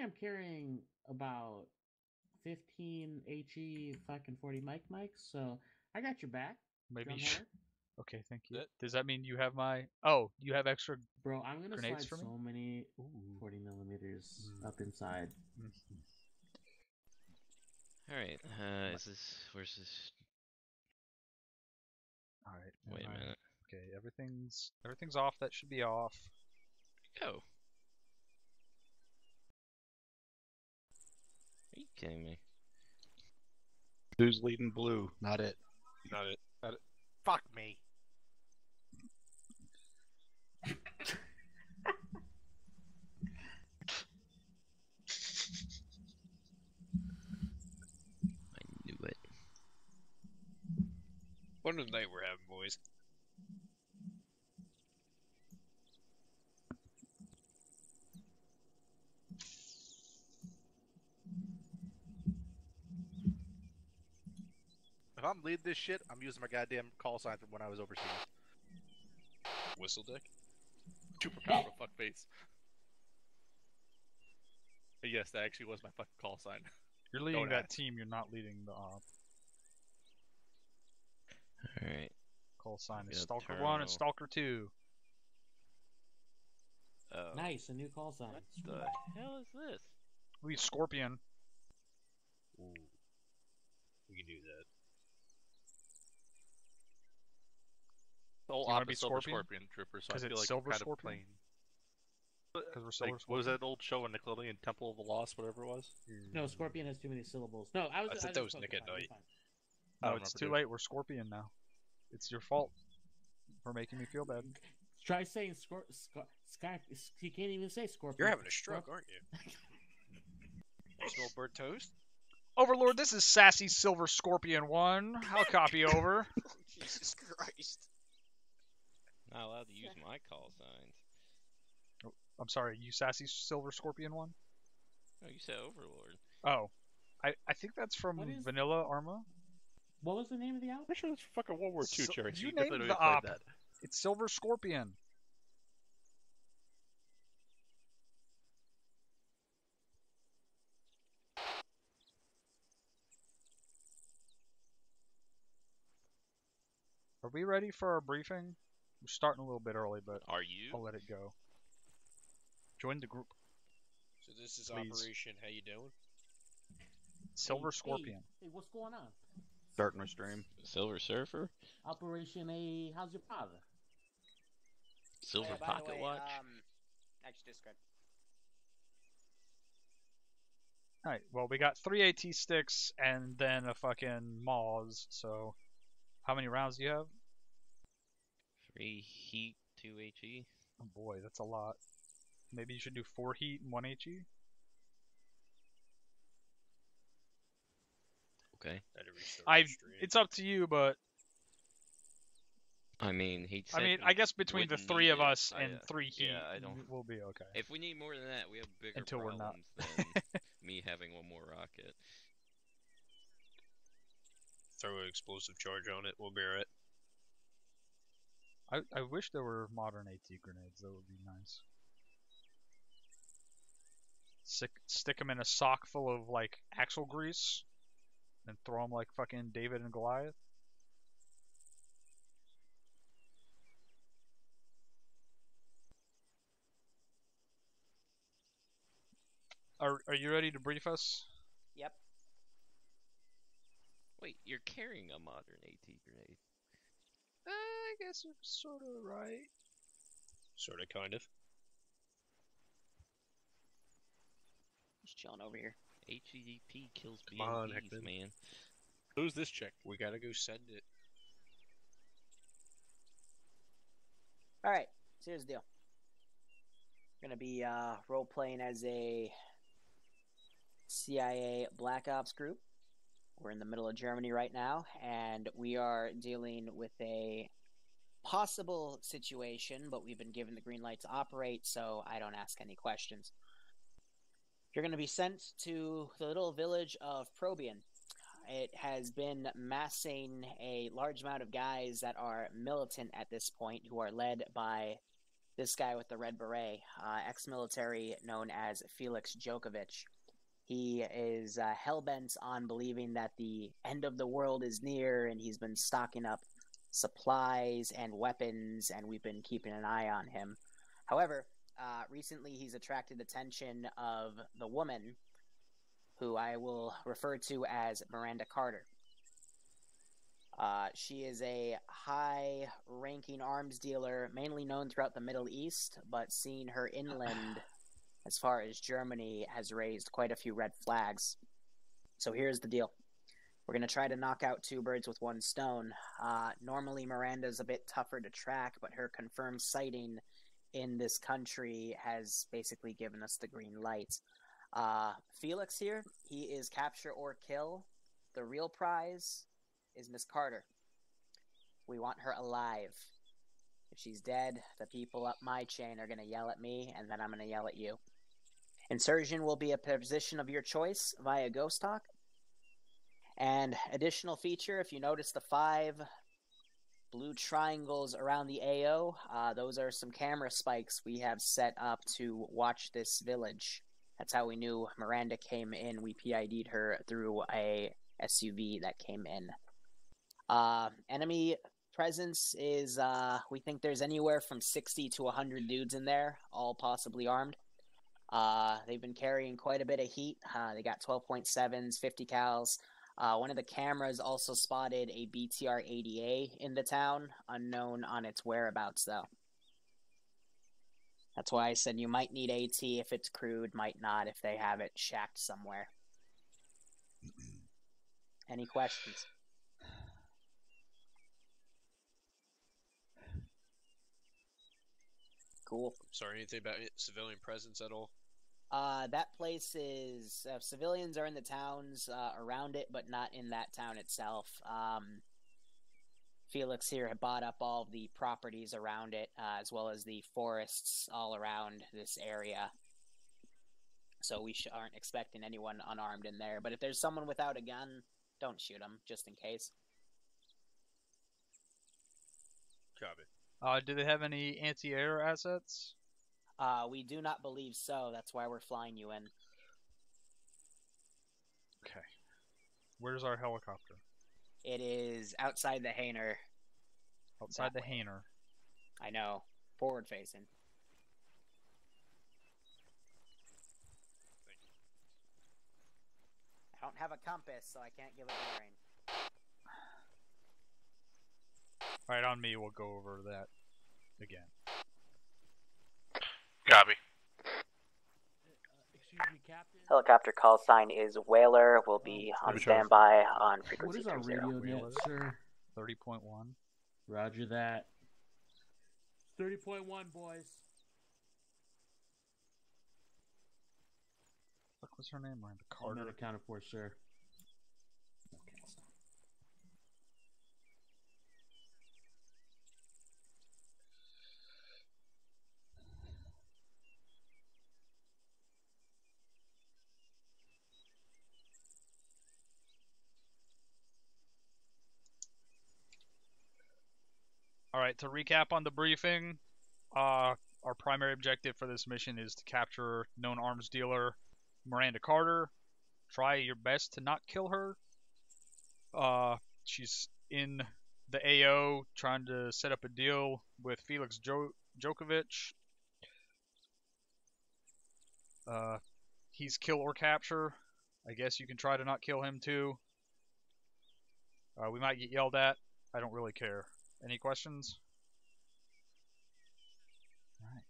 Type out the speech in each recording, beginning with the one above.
I'm carrying about 15 HE fucking 40 mics, so I got your back. Maybe. Drumhead. Okay, thank you. Does that mean you have my? Oh, you have extra. Bro, I'm gonna slide grenades for me? so many Ooh. 40 millimeters up inside. Alright, is this... Where's this... Alright. Wait a minute. Okay, everything's off. That should be off. Go. Are you kidding me? Who's leading blue? Not it. Not it. Fuck me. I knew it. What a night we're having, boys. If I'm leading this shit, I'm using my goddamn call sign from when I was overseas. Whistle dick? Chupacabra fuckface. Yes, that actually was my fucking call sign. You're leading Don't that ask. team. You're not leading the op. Alright. Call sign is Yeah, Stalker 1 terminal. and Stalker 2. Oh. Nice, a new call sign. What the hell is this? We Scorpion. Ooh. We can do that. The whole You wanna op be is Silver Scorpion? Scorpion Trooper, so I 'Cause feel it's like Silver kind Scorpion? of plain. Because we're Silver Like, what was that old show in Nickelodeon? Temple of the Lost, whatever it was? No, Scorpion has too many syllables. No, I thought that was Nick at Night. I Oh, don't it's remember, too dude. late. We're Scorpion now. It's your fault for making me feel bad. Try saying Sky. You can't even say Scorpion. You're having a stroke, aren't you? Smell burnt toast? Overlord, this is Sassy Silver Scorpion 1. I'll copy over. Oh, Jesus Christ. Not allowed to use my call signs. I'm sorry, you Sassy Silver Scorpion 1? Oh, you said Overlord. Oh. I think that's from What is- Vanilla ArmA. What was the name of the album? I'm sure it's fucking World War II, So- Cherry. you definitely named played the op. that. It's Silver Scorpion. Are we ready for our briefing? We're starting a little bit early, but Are you? I'll let it go. Join the group. So this is Please. Operation How You Doing? Silver Hey, Scorpion. Hey, what's going on? Starting my stream. Silver Surfer? Operation A. How's your father? Silver by the Pocket way, Watch? Actually, Discord. Alright, well, we got 3 AT sticks and then a fucking Maws, so how many rounds do you have? 3 heat, 2 HE? Oh boy, that's a lot. Maybe you should do 4 heat and 1 HE? Okay. It's up to you, but I mean, he said I mean, we I guess between the wouldn't 3 need of it. us I, and 3 heat, yeah, I don't. we'll be okay. If we need more than that, we have bigger Until we're not. problems than me having one more rocket. Throw an explosive charge on it, we'll bear it. I wish there were modern AT grenades. That would be nice. Stick them in a sock full of like axle grease, and throw them like fucking David and Goliath. Are you ready to brief us? Yep. Wait, you're carrying a modern AT grenade. I guess you're sort of right. Sort of, kind of. Just chilling over here. HEDP kills Come on, BMPs, Heckman. man. Who's this chick? We gotta go send it. Alright, so here's the deal. We're gonna be role-playing as a CIA Black Ops group. We're in the middle of Germany right now, and we are dealing with a possible situation, but we've been given the green light to operate, so I don't ask any questions. You're going to be sent to the little village of Probian. It has been massing a large amount of guys that are militant at this point, who are led by this guy with the red beret, ex-military known as Felix Djokovic. He is hell-bent on believing that the end of the world is near, and he's been stocking up supplies and weapons, and we've been keeping an eye on him. However, recently he's attracted attention of the woman, who I will refer to as Miranda Carter. She is a high-ranking arms dealer, mainly known throughout the Middle East, but seeing her inland as far as Germany has raised quite a few red flags. So here's the deal. We're going to try to knock out two birds with one stone. Normally Miranda's a bit tougher to track, but her confirmed sighting in this country has basically given us the green light. Felix here, he is capture or kill. The real prize is Miss Carter. We want her alive. If she's dead, the people up my chain are going to yell at me, and then I'm going to yell at you. Insurgent will be a position of your choice via Ghost Talk. And additional feature, if you notice the 5 blue triangles around the AO, those are some camera spikes we have set up to watch this village. That's how we knew Miranda came in. We PID'd her through a SUV that came in. Enemy presence is, we think there's anywhere from 60 to 100 dudes in there, all possibly armed. They've been carrying quite a bit of heat. They got 12.7s, 50 cals. One of the cameras also spotted a BTR-80A in the town, unknown on its whereabouts, though. That's why I said you might need AT if it's crewed, might not if they have it shacked somewhere. Any questions? Cool. Sorry, anything about civilian presence at all? That place is civilians are in the towns around it, but not in that town itself. Felix here had bought up all the properties around it, as well as the forests all around this area. So we aren't expecting anyone unarmed in there. But if there's someone without a gun, don't shoot them, just in case. Copy. Do they have any anti-air assets? We do not believe so. That's why we're flying you in. Okay. Where's our helicopter? It is outside the hangar. Outside the hangar. I know. Forward facing. I don't have a compass, so I can't give a bearing. Alright, on me, we'll go over that again. Copy. Excuse me, Captain. Helicopter call sign is Whaler. Will be on standby on What frequency is our 30. radio net, sir? 30.1. Roger that. 30.1, boys. What was her name? Miranda All Carter. men accounted for, sir. Alright, to recap on the briefing, our primary objective for this mission is to capture known arms dealer Miranda Carter. Try your best to not kill her. She's in the AO trying to set up a deal with Felix Djokovic. He's kill or capture. I guess you can try to not kill him too. We might get yelled at. I don't really care. Any questions? Alright.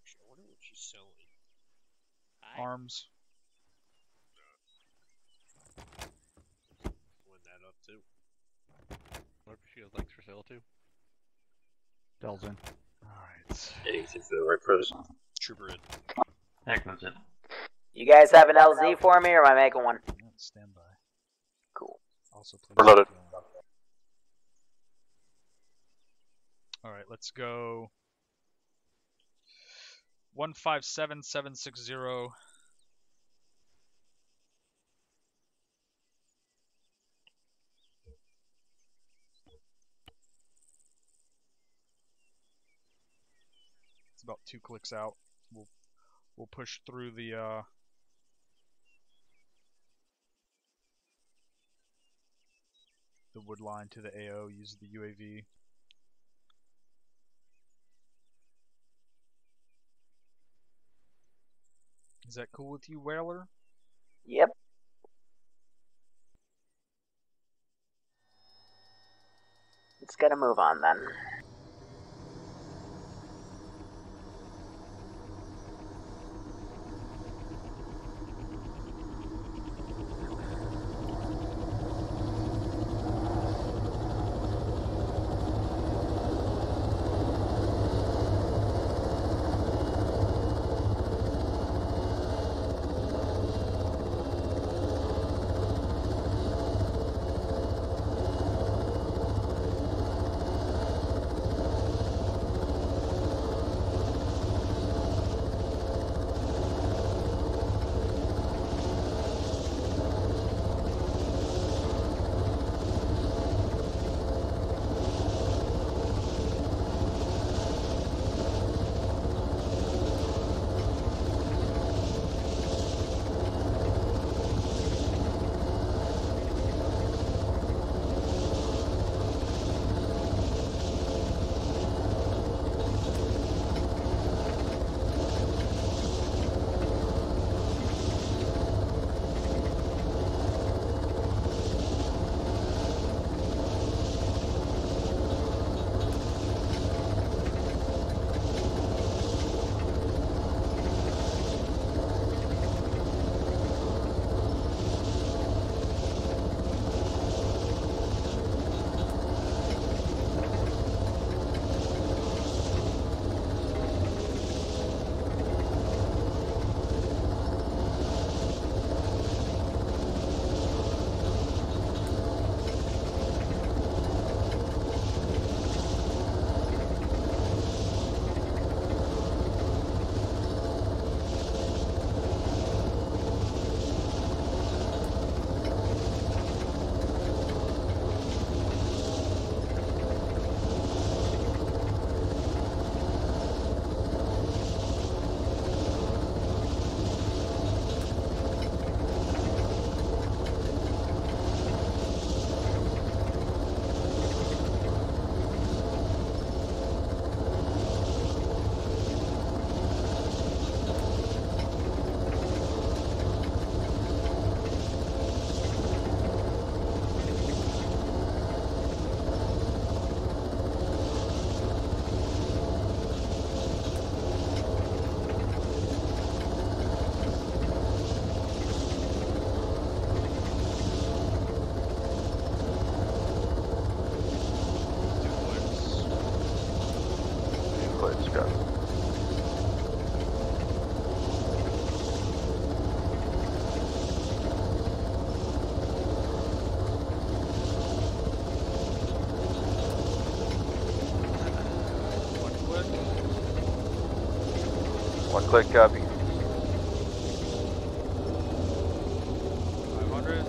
Actually, I wonder what she's selling. Arms. Win that up too. What if she has legs for sale too? Dells in. Alright. Anything for the right person. Trooper in. Heck, that's it. You guys have an LZ for me, or am I making one? Stand by. Cool. Also, please. Reloaded. Alright, let's go. 157760. 2 clicks out. We'll push through the wood line to the AO, use the UAV. Is that cool with you, Whaler? Yep. Let's get a move on then. One click, copy. 500.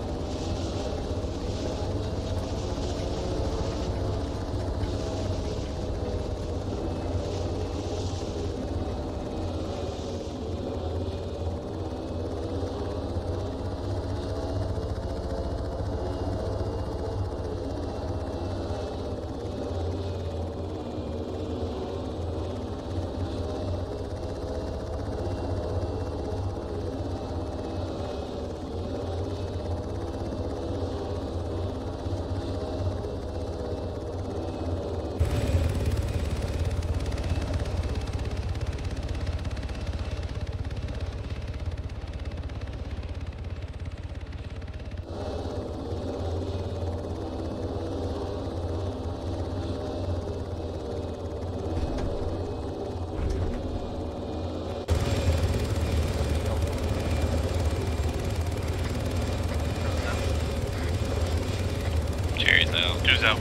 Jerry's out. Drew's out.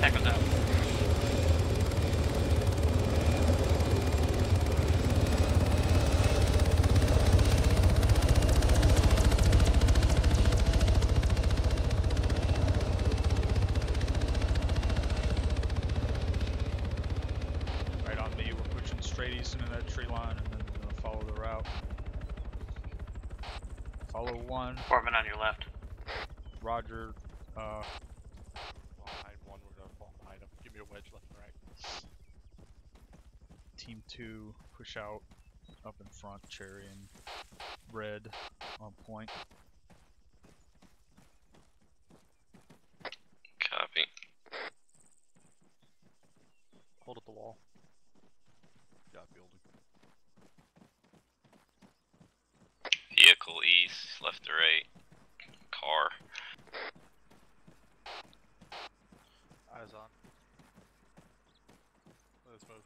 Echo's out. Right on me, we're pushing straight straight east into that tree line, and then we're gonna follow the route. Follow 1. Foreman on your left. Roger. Fall behind 1, we're gonna fall behind him. Give me a wedge left and right. Team 2, push out up in front, Cherry and Red on point. Copy. Hold at the wall. Got building. Vehicle east, left to right. Car. Eyes on. Let's move.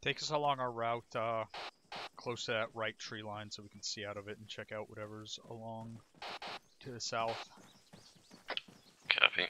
Take us along our route close to that right tree line so we can see out of it and check out whatever's along to the south. Copy.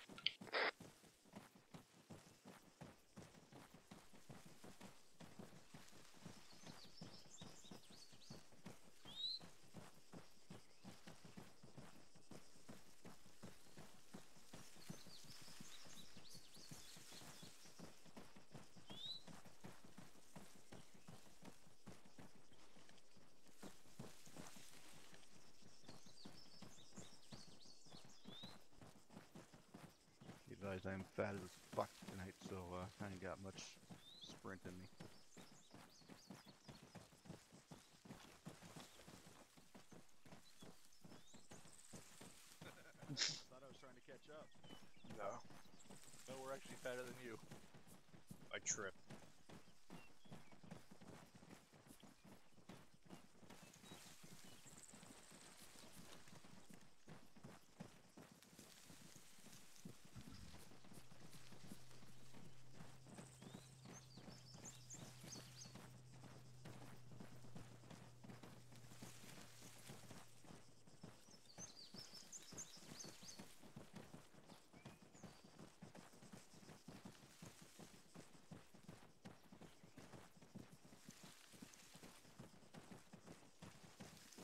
You guys, I'm fat as fuck tonight, so I ain't got much sprint in me. Thought I was trying to catch up. No. No, we're actually fatter than you. I tripped.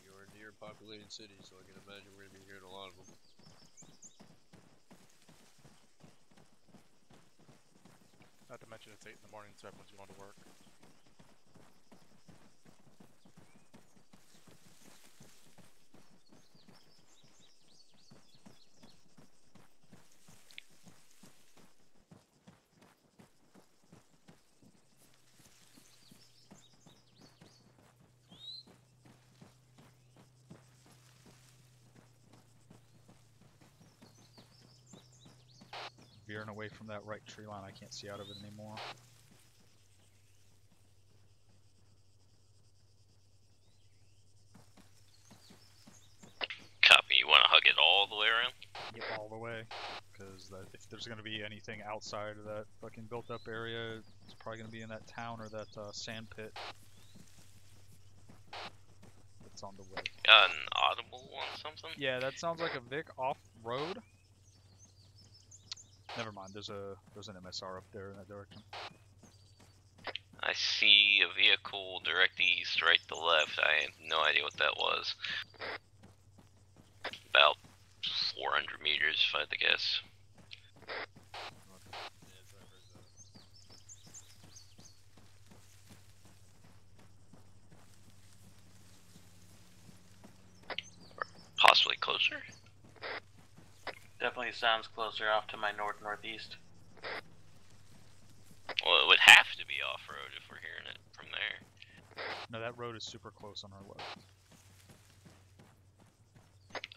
You're near populated cities, so I can imagine we're gonna be hearing a lot of them. Not to mention it's 8 in the morning, so everyone's going to work. Veering away from that right tree line, I can't see out of it anymore. Copy. You want to hug it all the way around? Yep, all the way. Because if there's going to be anything outside of that fucking built up area, it's probably going to be in that town or that sand pit. That's on the way. Got an audible on something? Yeah, that sounds like a Vic off-road. Never mind, there's an MSR up there in that direction. I see a vehicle direct east, right to left. I have no idea what that was. About 400 meters, if I had to guess. Possibly closer? Definitely sounds closer off to my northeast. Well, it would have to be off-road if we're hearing it from there. No, that road is super close on our left.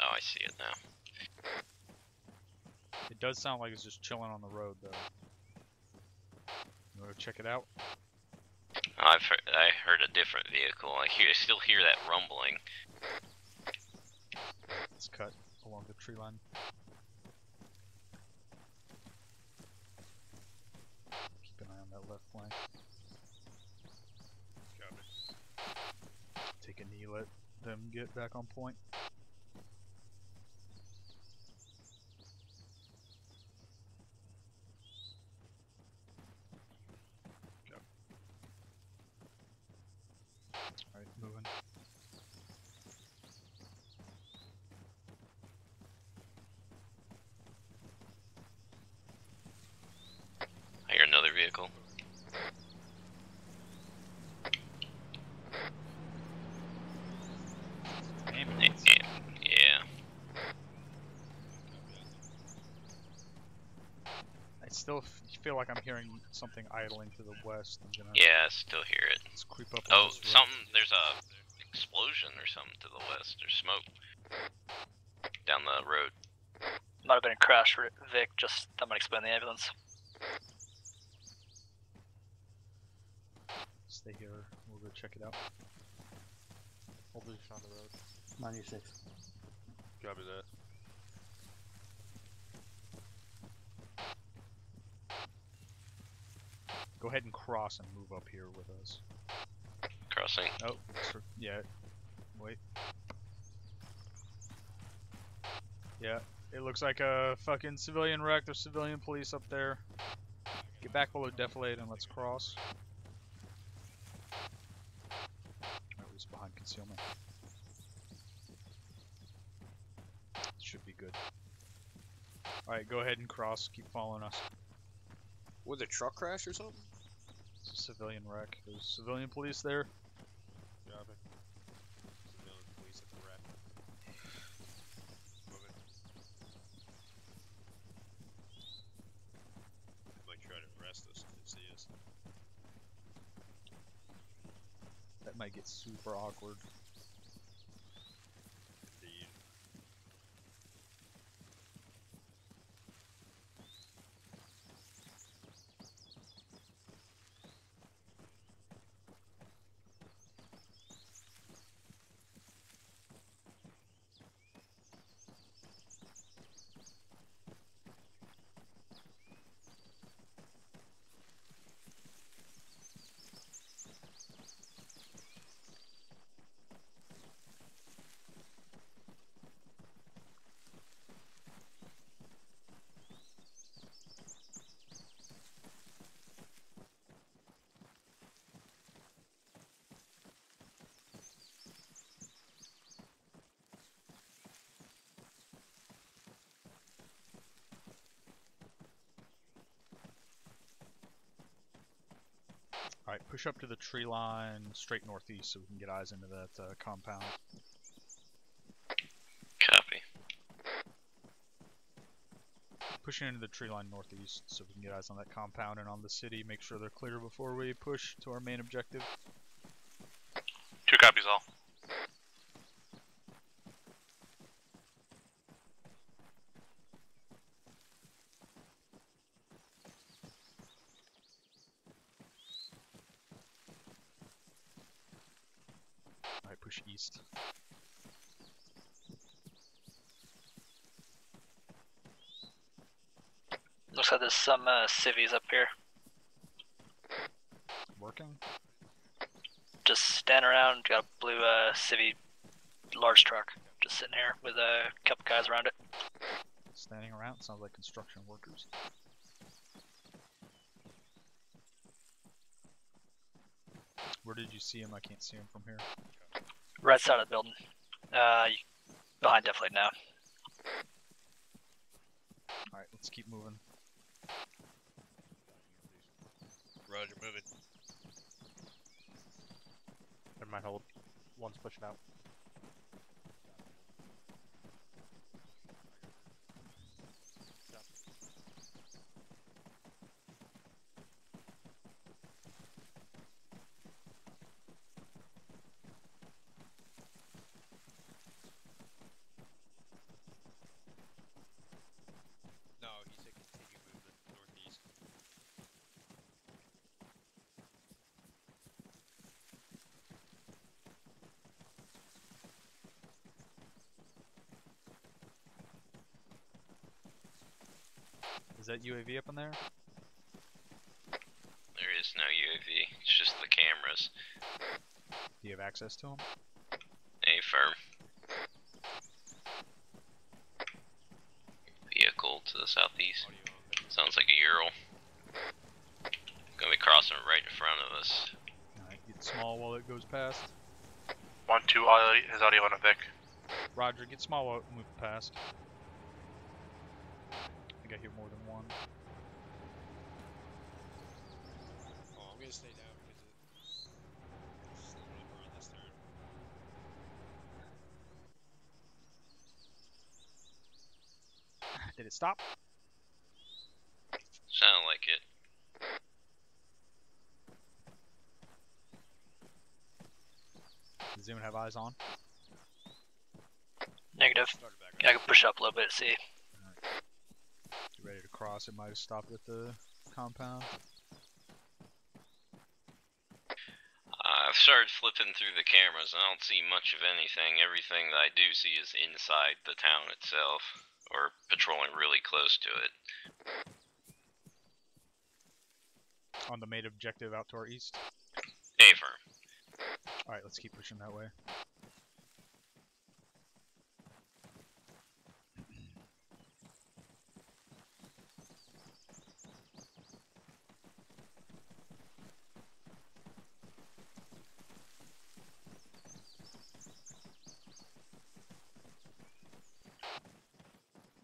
Oh, I see it now. It does sound like it's just chilling on the road, though. You want to check it out? I heard a different vehicle. I still hear that rumbling. It's cut along the tree line. Keep an eye on that left flank. Copy. Take a knee, let them get back on point. Alright, moving. I hear another vehicle. Ambulance. Yeah. I still feel like I'm hearing something idling to the west. I'm gonna Yeah, I still hear it. let's creep up on Oh, this road. something. There's a explosion or something to the west. There's smoke down the road. Might have been a crash, Vic. Just that might explain the ambulance. Stay here. We'll go check it out. Hold position on the road. 96. Copy that. Go ahead and cross and move up here with us. Crossing. Oh, yeah. Wait. Yeah, it looks like a fucking civilian wreck. There's civilian police up there. Get back below defilade and let's cross. At least behind concealment. Should be good. Alright, go ahead and cross. Keep following us. Was it a truck crash or something? It's a civilian wreck. There's civilian police there. Copy. Civilian police at the wreck. Moving. They might try to arrest us if they see us. That might get super awkward. Indeed. Alright, push up to the tree line straight northeast so we can get eyes into that compound. Copy. Pushing into the tree line northeast so we can get eyes on that compound and on the city. Make sure they're clear before we push to our main objective. 2 copies all. Alright, push east. Looks like there's some civvies up here. Working? Just standing around. Got a blue civvy large truck. Just sitting here with a couple guys around it. Standing around? Sounds like construction workers. Where did you see him? I can't see him from here. Right side of the building. Behind defilade now. Alright, let's keep moving. Roger, moving. Never mind, hold. One's pushing out. that UAV up in there? There is no UAV. It's just the cameras. Do you have access to them? Affirm. Vehicle to the southeast. Sounds like a Ural. Gonna be crossing right in front of us. Alright, get small while it goes past. 1-2 has audio on a Vic. Roger, get small while it moves past. I think I hear more than one. Oh, I'm gonna stay down because it's slowing up around this turn. Did it stop? Sound like it. Does anyone have eyes on? Negative. Started back I can push up a little bit, see. Get ready to cross. It might have stopped at the compound. I've started flipping through the cameras and I don't see much of anything. Everything that I do see is inside the town itself, or patrolling really close to it. On the main objective out to our east. Affirm. Alright, let's keep pushing that way.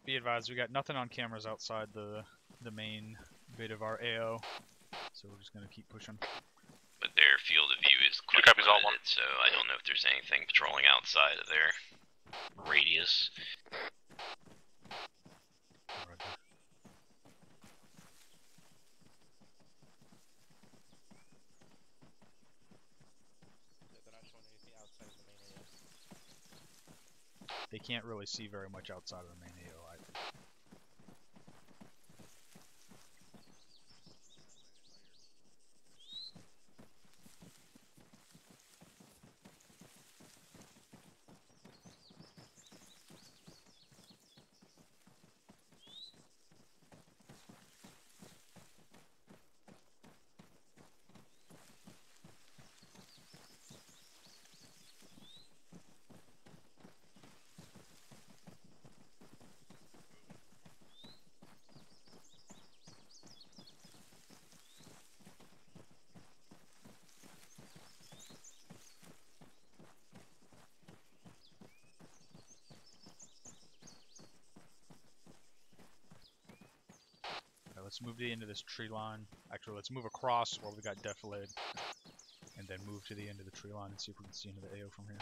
Be advised, we got nothing on cameras outside the main bit of our AO, so we're just gonna keep pushing. But their field of view is quite copies, all limited, so I don't know if there's anything patrolling outside of their radius. Roger. They're not showing anything outside of the main AO. They can't really see very much outside of the main AO either. Let's move to the end of this tree line. Actually, let's move across where we got defilade, and then move to the end of the tree line and see if we can see into the AO from here.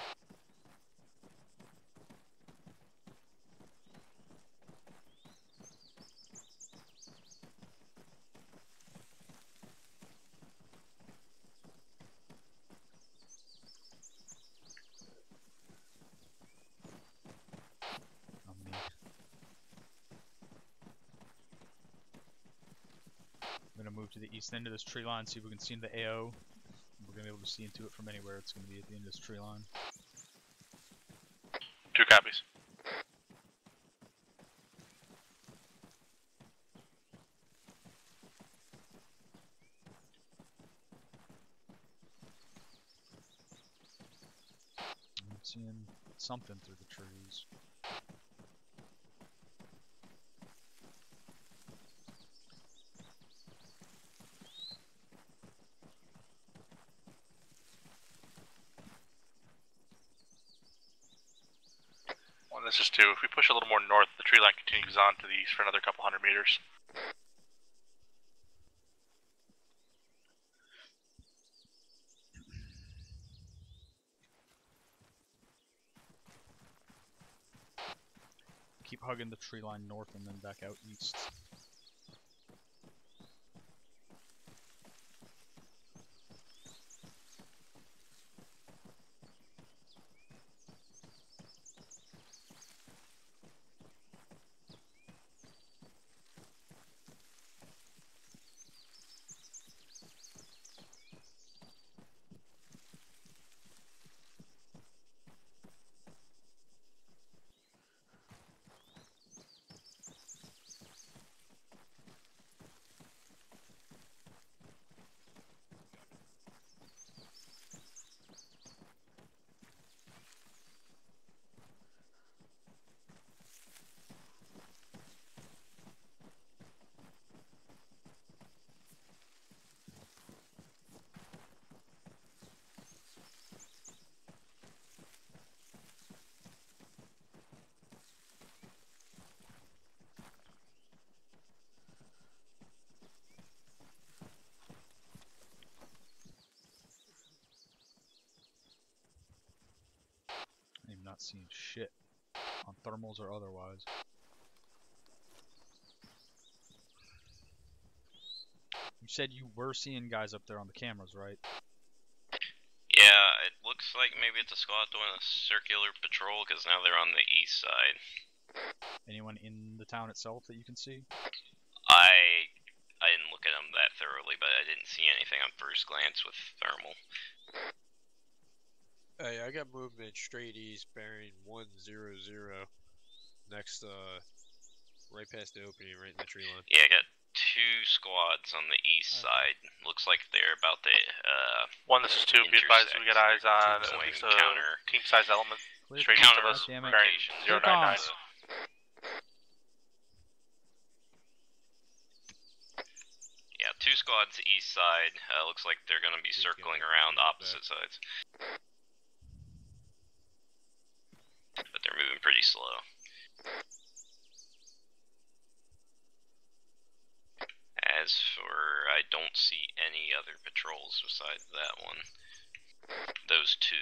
I'm gonna move to the east end of this tree line, see if we can see into the AO. We're gonna be able to see into it from anywhere. It's gonna be at the end of this tree line. 2 copies. I'm seeing something through the trees. Well, this is 2. If we push a little more north, the tree line continues on to the east for another couple hundred meters. Keep hugging the tree line north and then back out east. seeing shit on thermals or otherwise. You said you were seeing guys up there on the cameras, right? Yeah, it looks like maybe it's a squad doing a circular patrol because now they're on the east side. Anyone in the town itself that you can see? I didn't look at them that thoroughly, but I didn't see anything on first glance with thermal. Hey, I got movement straight east, bearing 100. Next, right past the opening, right in the tree line. Yeah, I got 2 squads on the east side. Looks like they're about to, 1, this is 2. Be advised, we got eyes on Going at least a counter. team-size element Clear straight east of counter us, damn it. bearing Clear 099. comms. Yeah, 2 squads east side. Looks like they're going to be circling around opposite sides. But they're moving pretty slow. As for, I don't see any other patrols besides that one. Those 2.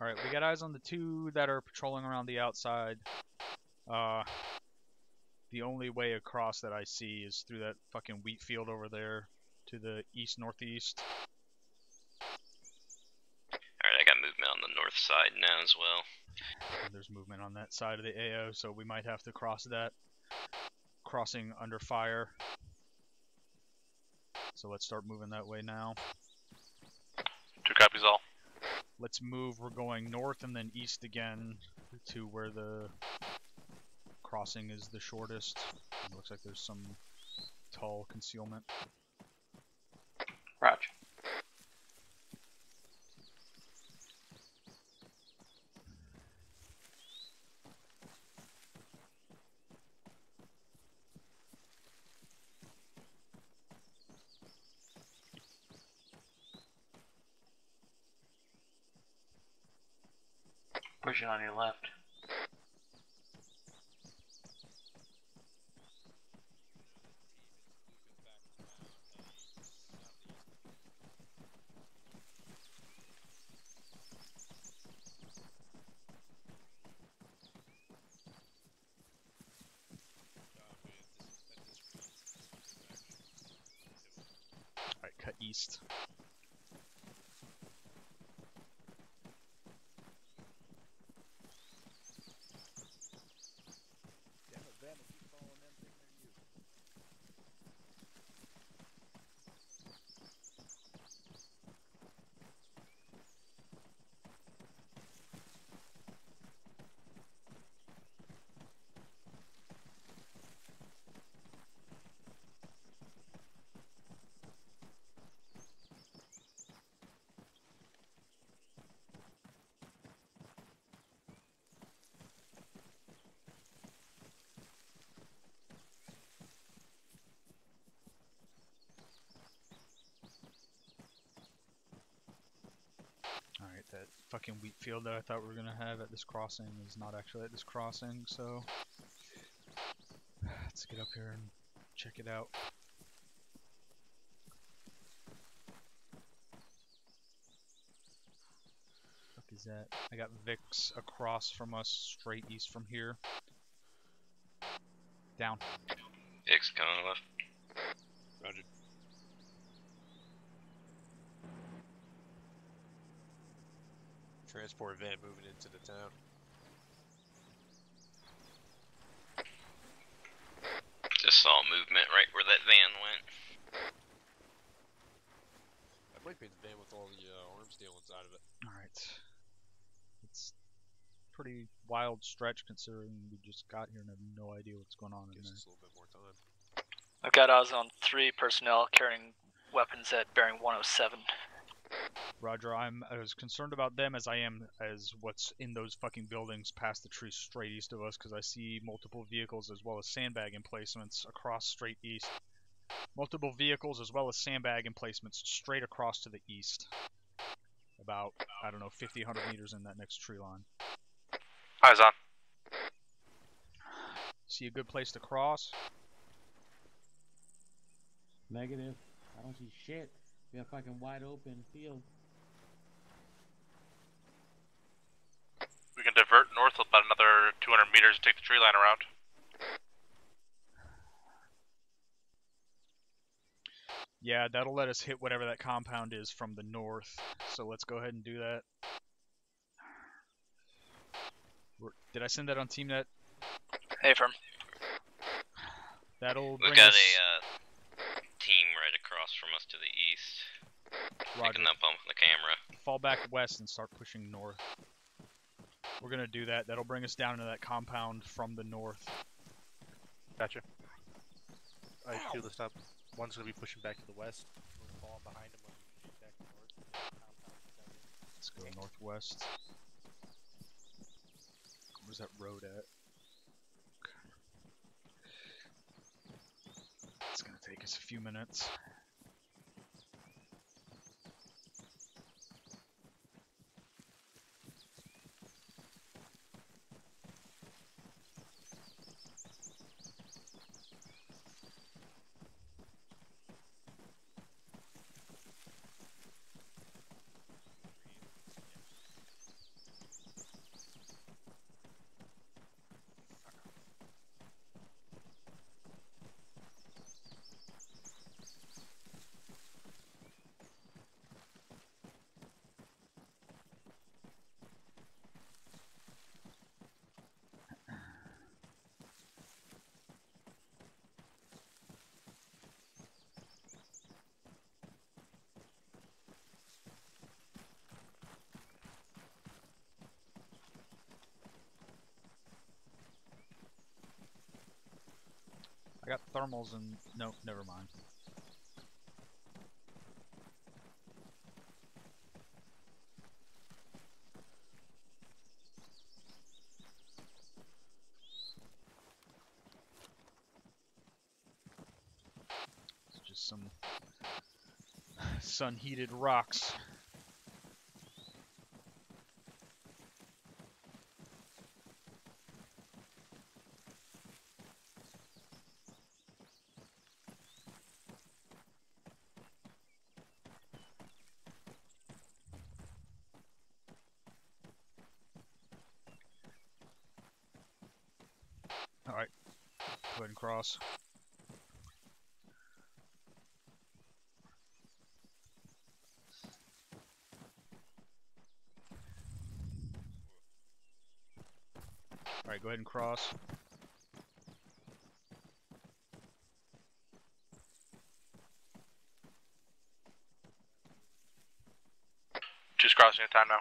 Alright, we got eyes on the 2 that are patrolling around the outside. The only way across that I see is through that fucking wheat field over there to the east-northeast. Alright, I got movement on the north side now as well. And there's movement on that side of the AO, so we might have to cross that. Crossing under fire. So let's start moving that way now. 2 copies all. Let's move, we're going north and then east again to where the crossing is the shortest. It looks like there's some tall concealment. Roger. Pushing on your left. Alright, cut east. Damn it, Van, I keep following them thinking they're you. Alright, that fucking wheat field that I thought we were gonna have at this crossing is not actually at this crossing, so let's get up here and check it out. What the fuck is that? I got Vix across from us, straight east from here. Down. X coming left. Roger. Transport van moving into the town. Just saw movement right where that van went. That might be the van with all the arms deal inside of it. Alright. It's pretty wild stretch considering we just got here and have no idea what's going on in Gives there. us a little bit more time. I've got eyes on 3 personnel carrying weapons at bearing 107. Roger, I'm as concerned about them as I am as what's in those fucking buildings past the trees straight east of us, because I see multiple vehicles as well as sandbag emplacements across straight east. Multiple vehicles as well as sandbag emplacements straight across to the east. About, I don't know, 50, 100 meters in that next tree line. Eyes on. See a good place to cross? Negative. I don't see shit. We got fucking wide open field. We can divert north about another 200 meters and take the tree line around. Yeah, that'll let us hit whatever that compound is from the north. So let's go ahead and do that. Did I send that on TeamNet? Hey, firm. That'll We bring got us... a team right across from us to the east. Roger. Picking up on the camera. Fall back west and start pushing north. We're gonna do that. That'll bring us down into that compound from the north. Gotcha. I feel this up. One's gonna be pushing back to the west. We're falling behind him when we shoot back north. Let's go northwest. Where's that road at? It's gonna take us a few minutes. I got thermals and... no, never mind. It's just some sun-heated rocks. Alright, go ahead and cross. Alright, go ahead and cross. Just crossing your time now.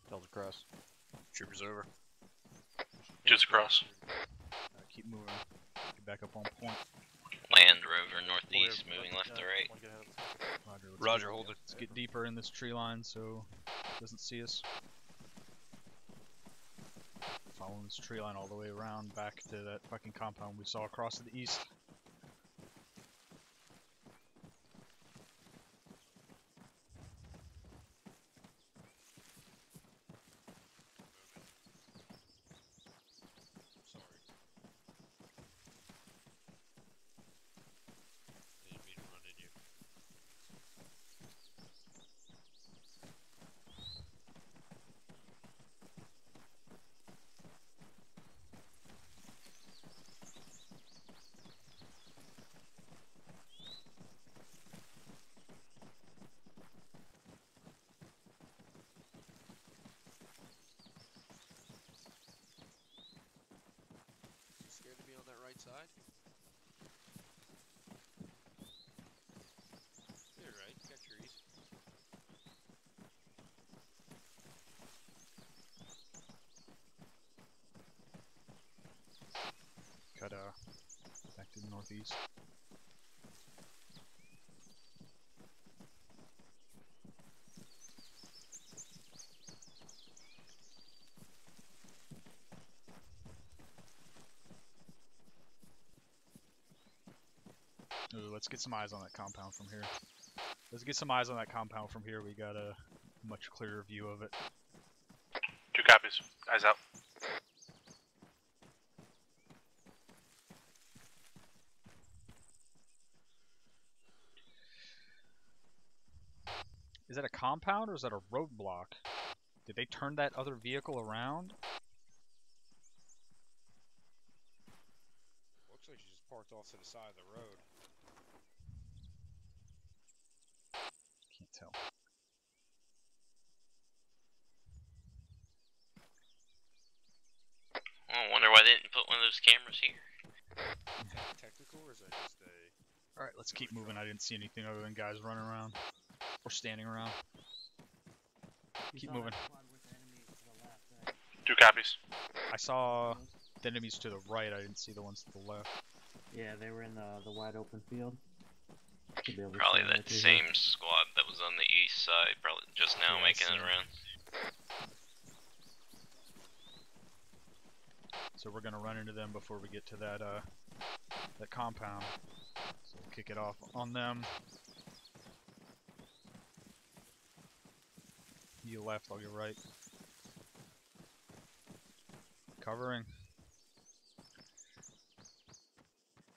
Delta cross. Troopers over. Just cross. Keep moving. Get back up on point. Land Rover northeast, moving left to right. Roger, hold it. Let's get deeper in this tree line so it doesn't see us. Following this tree line all the way around back to that fucking compound we saw across to the east. Sorry. Didn't mean to run into you. You scared to be on that right side? You're right, you got trees. Cut back to the northeast. Ooh, let's get some eyes on that compound from here. Let's get some eyes on that compound from here. We got a much clearer view of it. 2 copies. Eyes out. Is that a compound or is that a roadblock? Did they turn that other vehicle around? Looks like she just parked off to the side of the road. Can't tell. I wonder why they didn't put one of those cameras here. Is that technical or is that just a... Alright, let's keep moving. I didn't see anything other than guys running around. Or standing around. Keep moving. 2 copies. I saw the enemies to the right, I didn't see the ones to the left. Yeah, they were in the wide open field. Should be able to Probably see that right through same squad that was on the east side, probably just now Yeah, I making see. it around. So we're gonna run into them before we get to that that compound. So we'll kick it off on them. You left, I'll get right. Covering.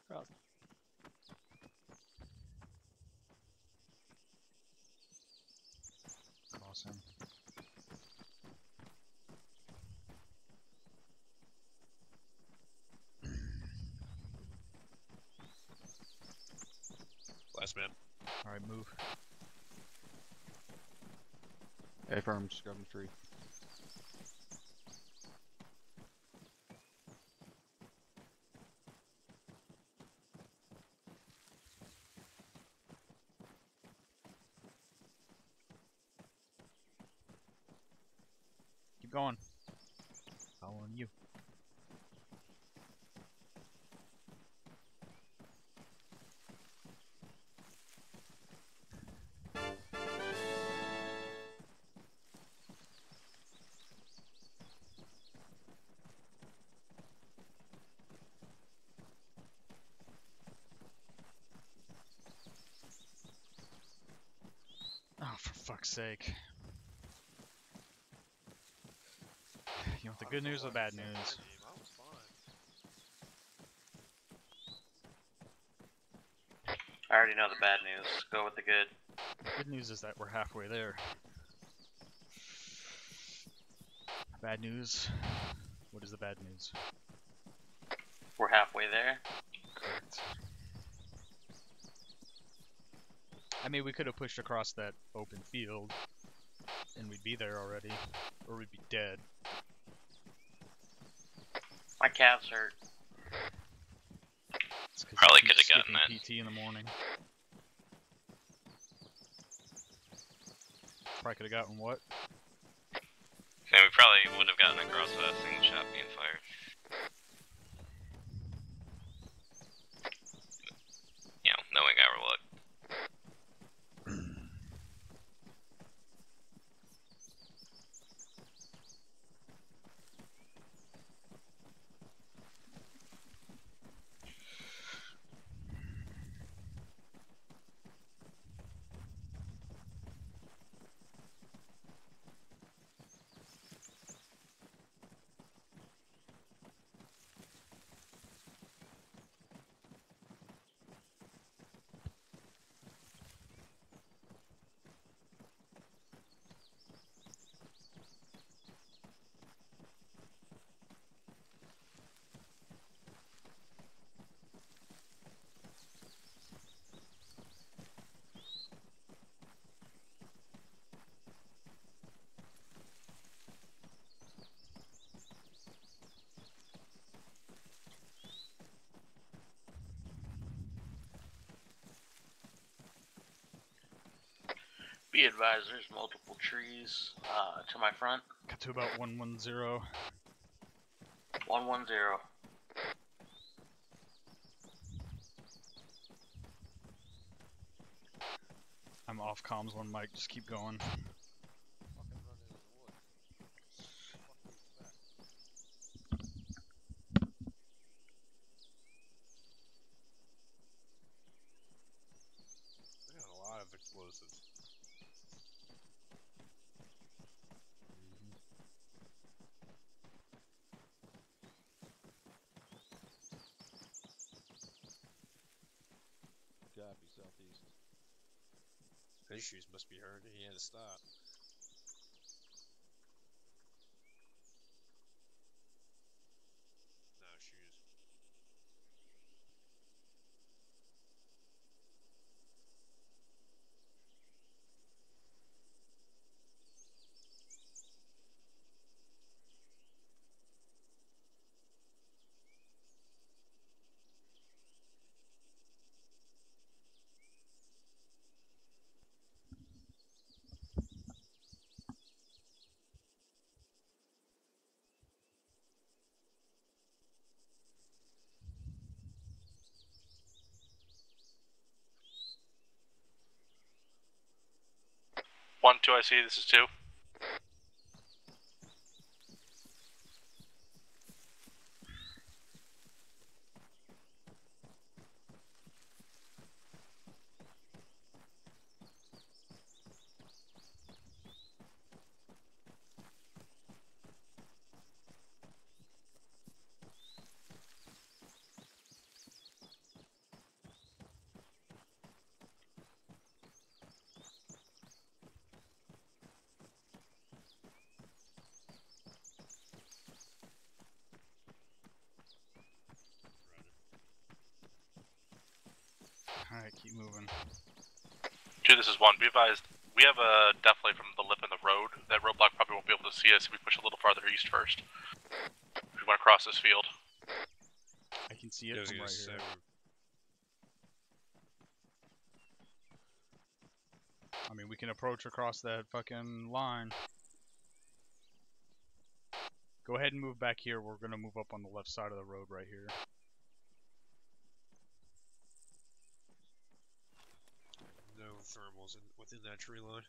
Cross. Crossing. Last man. Alright, move. Hey, firm, just grab the tree. Keep going. Following you. Oh, for fuck's sake. You want the good news or the bad news? I was fine. I already know the bad news. Go with the good. The good news is that we're halfway there. Bad news? What is the bad news? We're halfway there. Correct. I mean, we could have pushed across that open field, and we'd be there already, or we'd be dead. My calves hurt. It's 'cause Probably you keep could have gotten skipping that. PT in the morning. Probably could have gotten what? And we probably would have gotten across without a single shot being fired. You know, knowing our luck. Be advised, there's multiple trees to my front. Got to about 110. 110. I'm off comms one mic, just keep going. Fucking run into the woods. What the fuck do you expect? We got a lot of explosives. Copy, southeast. His shoes must be hurt. He had to stop. No shoes. One, two, I see. This is 2. Alright, keep moving. 2, this is 1. Be advised, we have a definitely from the lip in the road. That roadblock probably won't be able to see us if we push a little farther east first. If we want to cross this field. I can see it from right here. I mean, we can approach across that fucking line. Go ahead and move back here. We're gonna move up on the left side of the road right here. No thermals within that tree line.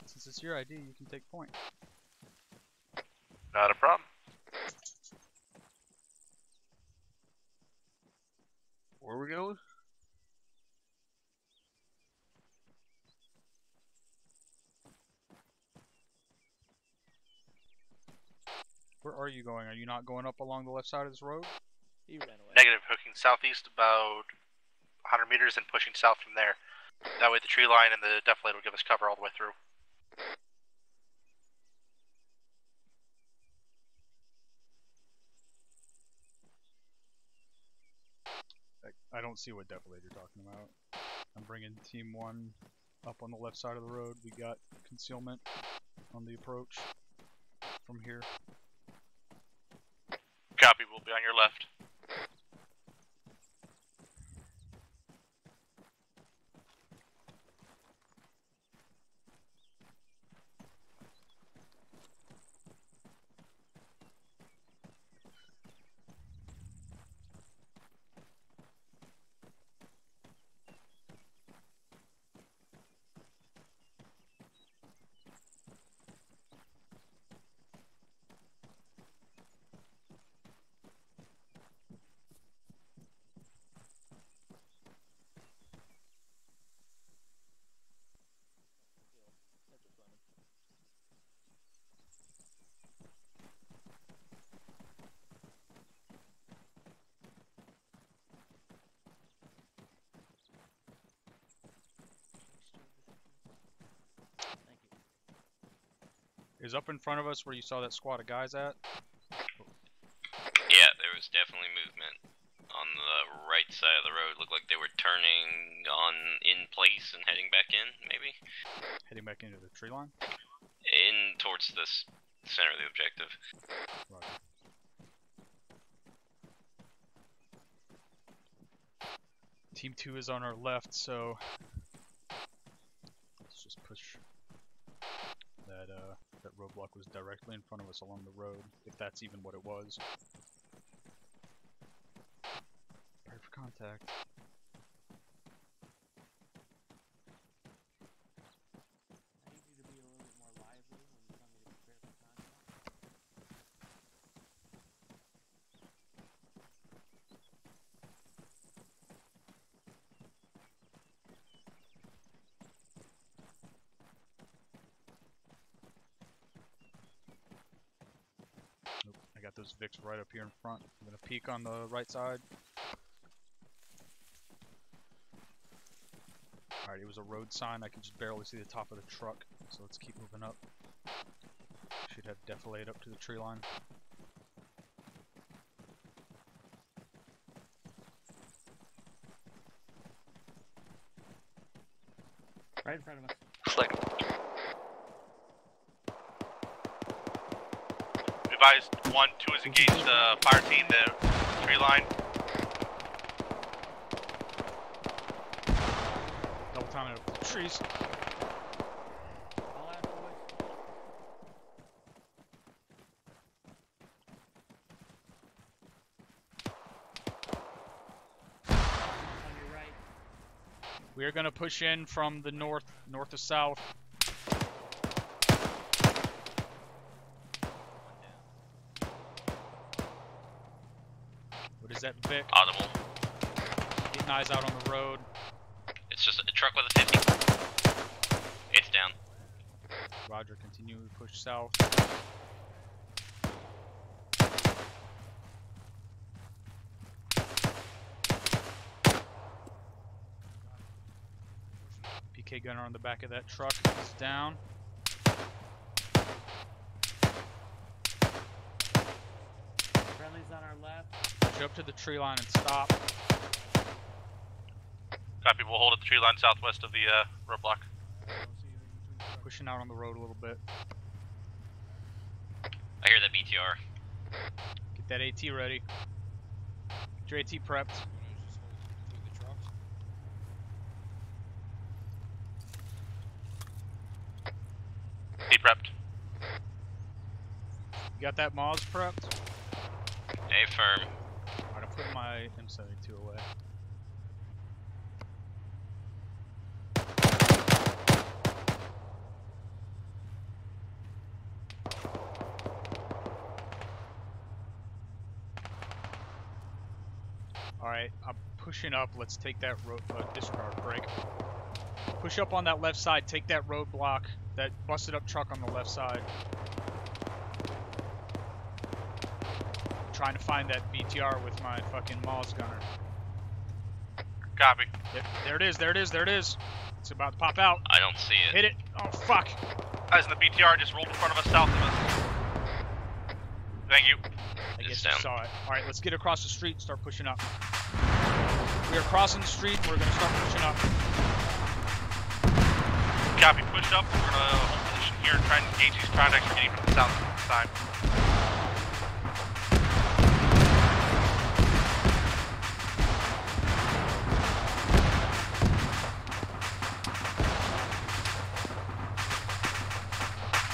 Since it's your ID, you can take point. Not a problem. Where are we going? Where are you going? Are you not going up along the left side of this road? He ran away. Negative, hooking southeast about 100 meters and pushing south from there. That way the tree line and the deflate will give us cover all the way through. I don't see what deflate you're talking about. I'm bringing Team 1 up on the left side of the road. We got concealment on the approach from here. Copy, we'll be on your left. Is up in front of us where you saw that squad of guys at? Yeah, there was definitely movement on the right side of the road. Looked like they were turning on in place and heading back in, maybe? Heading back into the tree line? In towards the center of the objective. Right. Team 2 is on our left, so let's just push that that roadblock was directly in front of us along the road, if that's even what it was. Prepare for contact. I need you to be a little bit more lively when you tell me to prepare for contact. Nope, I got those Vics right up here in front. I'm gonna peek on the right side. Alright, it was a road sign. I can just barely see the top of the truck. So let's keep moving up. Should have defilade up to the tree line. Right in front of us. Slick. Advised 1-2 is engaged the fire team, the tree line. Double time it up the trees. All out, boys. On your right. We are gonna push in from the north to south. What is that, Vic? Audible. Getting eyes out on the road. It's just a truck with a 50. It's down. Roger, continue to push south. PK gunner on the back of that truck is down. Friendly's on our left. Push up to the tree line and stop. Copy, we'll hold at the tree line southwest of the roadblock. Pushing out on the road a little bit. I hear that BTR. Get that AT ready. Get your AT prepped. He prepped. You got that Moz prepped? A firm. Alright, I'm putting my M72 away. Alright, I'm pushing up. Let's take that road, disregard break. Push up on that left side. Take that roadblock. That busted up truck on the left side. Trying to find that BTR with my fucking Moz gunner. Copy. There it is, there it is, there it is. It's about to pop out. I don't see it. Hit it. Oh, fuck. Guys in the BTR just rolled in front of us, south of us. Thank you. I It's guess down. you saw it. Alright, let's get across the street and start pushing up. We are crossing the street and we're going to start pushing up. Copy, push up. We're gonna hold position here and try and engage these projects we're getting from the south this time.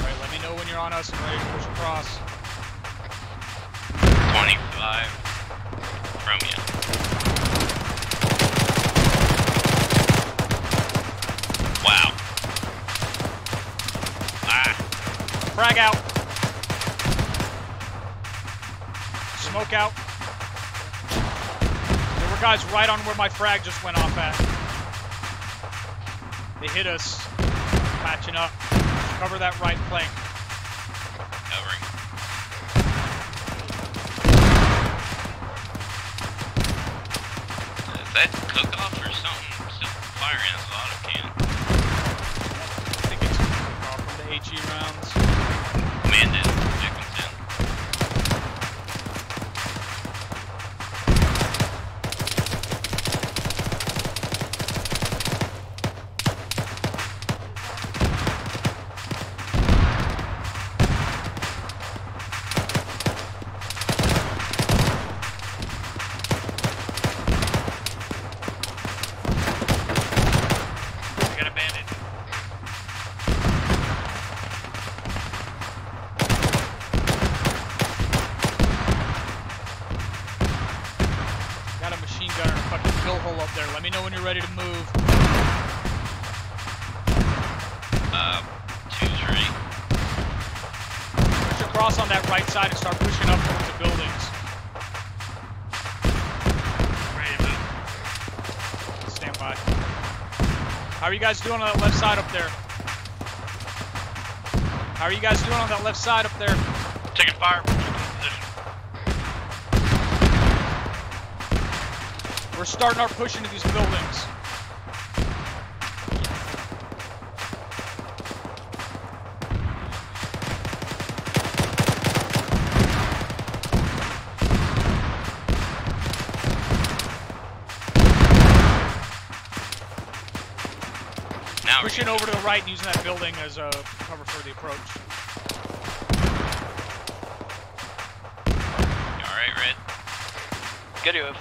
Alright, let me know when you're on us and ready to push across. 25 from you. Wow. Ah. Frag out. Smoke out. There were guys right on where my frag just went off at. They hit us. Patching up. Cover that right flank. Covering. Is that cook-off or something? Still firing as auto can. I think it's off from the HE rounds. Command it. Victims in. We got a bandit. Got a machine gunner and a fucking fill hole up there. Let me know when you're ready to move. 2-3. Push across on that right side and start pushing up towards the buildings. Ready to move. Stand by. How are you guys doing on that left side up there? How are you guys doing on that left side up there? Taking fire. Position. we're starting our push into these buildings. Pushing over to the right and using that building as a cover for the approach. You alright, Red? Good move.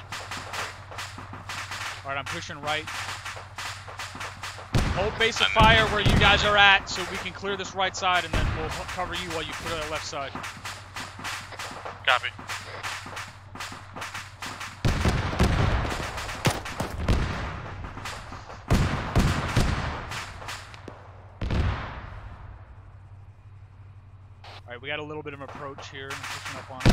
Alright, I'm pushing right. Hold base of fire where you guys are at so we can clear this right side and then we'll cover you while you clear that left side. Copy. Alright, we got a little bit of an approach here. I'm pushing up on it.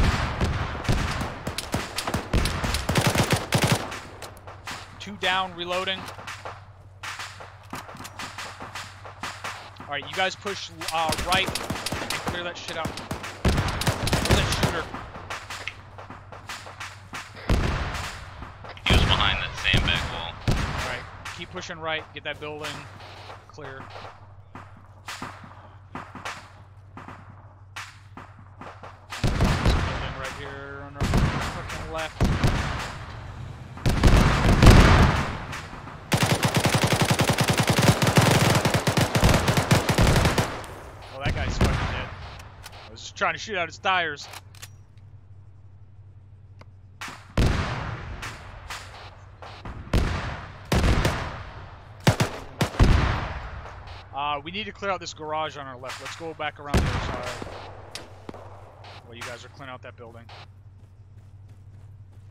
2 down, reloading. Alright, you guys push right. Clear that shit out. Clear that shooter. He was behind that sandbag wall. Alright, keep pushing right. Get that building clear. Here on our fucking left. Well, that guy's fucking dead. I was just trying to shoot out his tires. We need to clear out this garage on our left. Let's go back around the other side. Well, you guys are clearing out that building. Are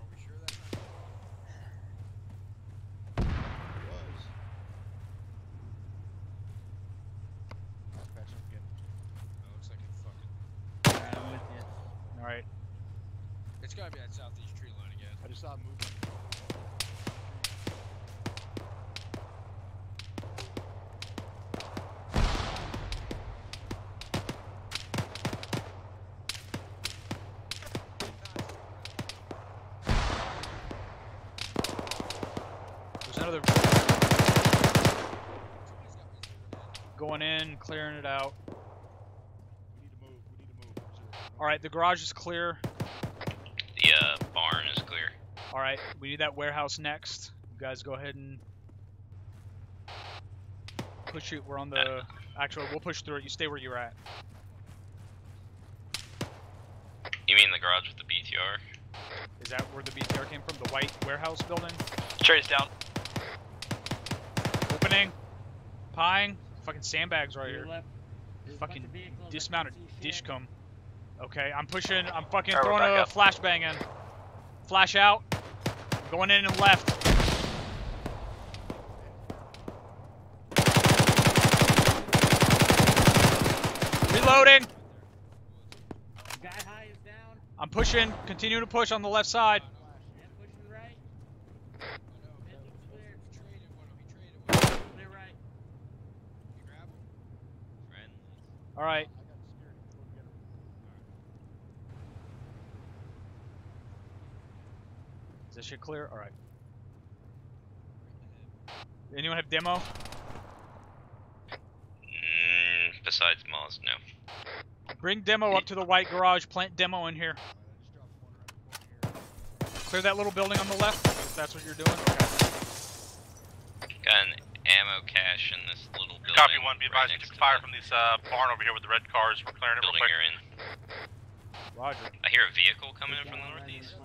we sure that's not it was? Patch up again. That looks like it fucking... Alright, I'm with you. Alright. It's gotta be that southeast tree line again. I just saw it moving. Another going in, clearing it out. We need to move. Alright, the garage is clear. The barn is clear. Alright, we need that warehouse next. You guys go ahead and push it. We're on the actual, we'll push through it. You stay where you're at. You mean the garage with the BTR? Is that where the BTR came from? The white warehouse building? Cherry's down. Opening. Pieing. Fucking sandbags right here. Left. There's a Fucking bunch of vehicles, dismounted I can see shit. dishcom. Okay, I'm pushing. I'm fucking Alright, we're throwing a back up. flashbang in. Flash out. Going in and left. Reloading. Guy high is down. I'm pushing. Continue to push on the left side. And pushing right. Engine's clear. We traded one. Clear right. You grab him? Friend. Alright. Is this shit clear? Alright. Anyone have demo? Besides Moz, no. Bring demo up to the white garage. Plant demo in here. Clear that little building on the left, if that's what you're doing. Okay. Got an ammo cache in this little building. Copy 1, be right advised, next took to fire the from this barn over here with the red cars. We're clearing it real building quick. you're in. Roger. I hear a vehicle coming in from the northeast.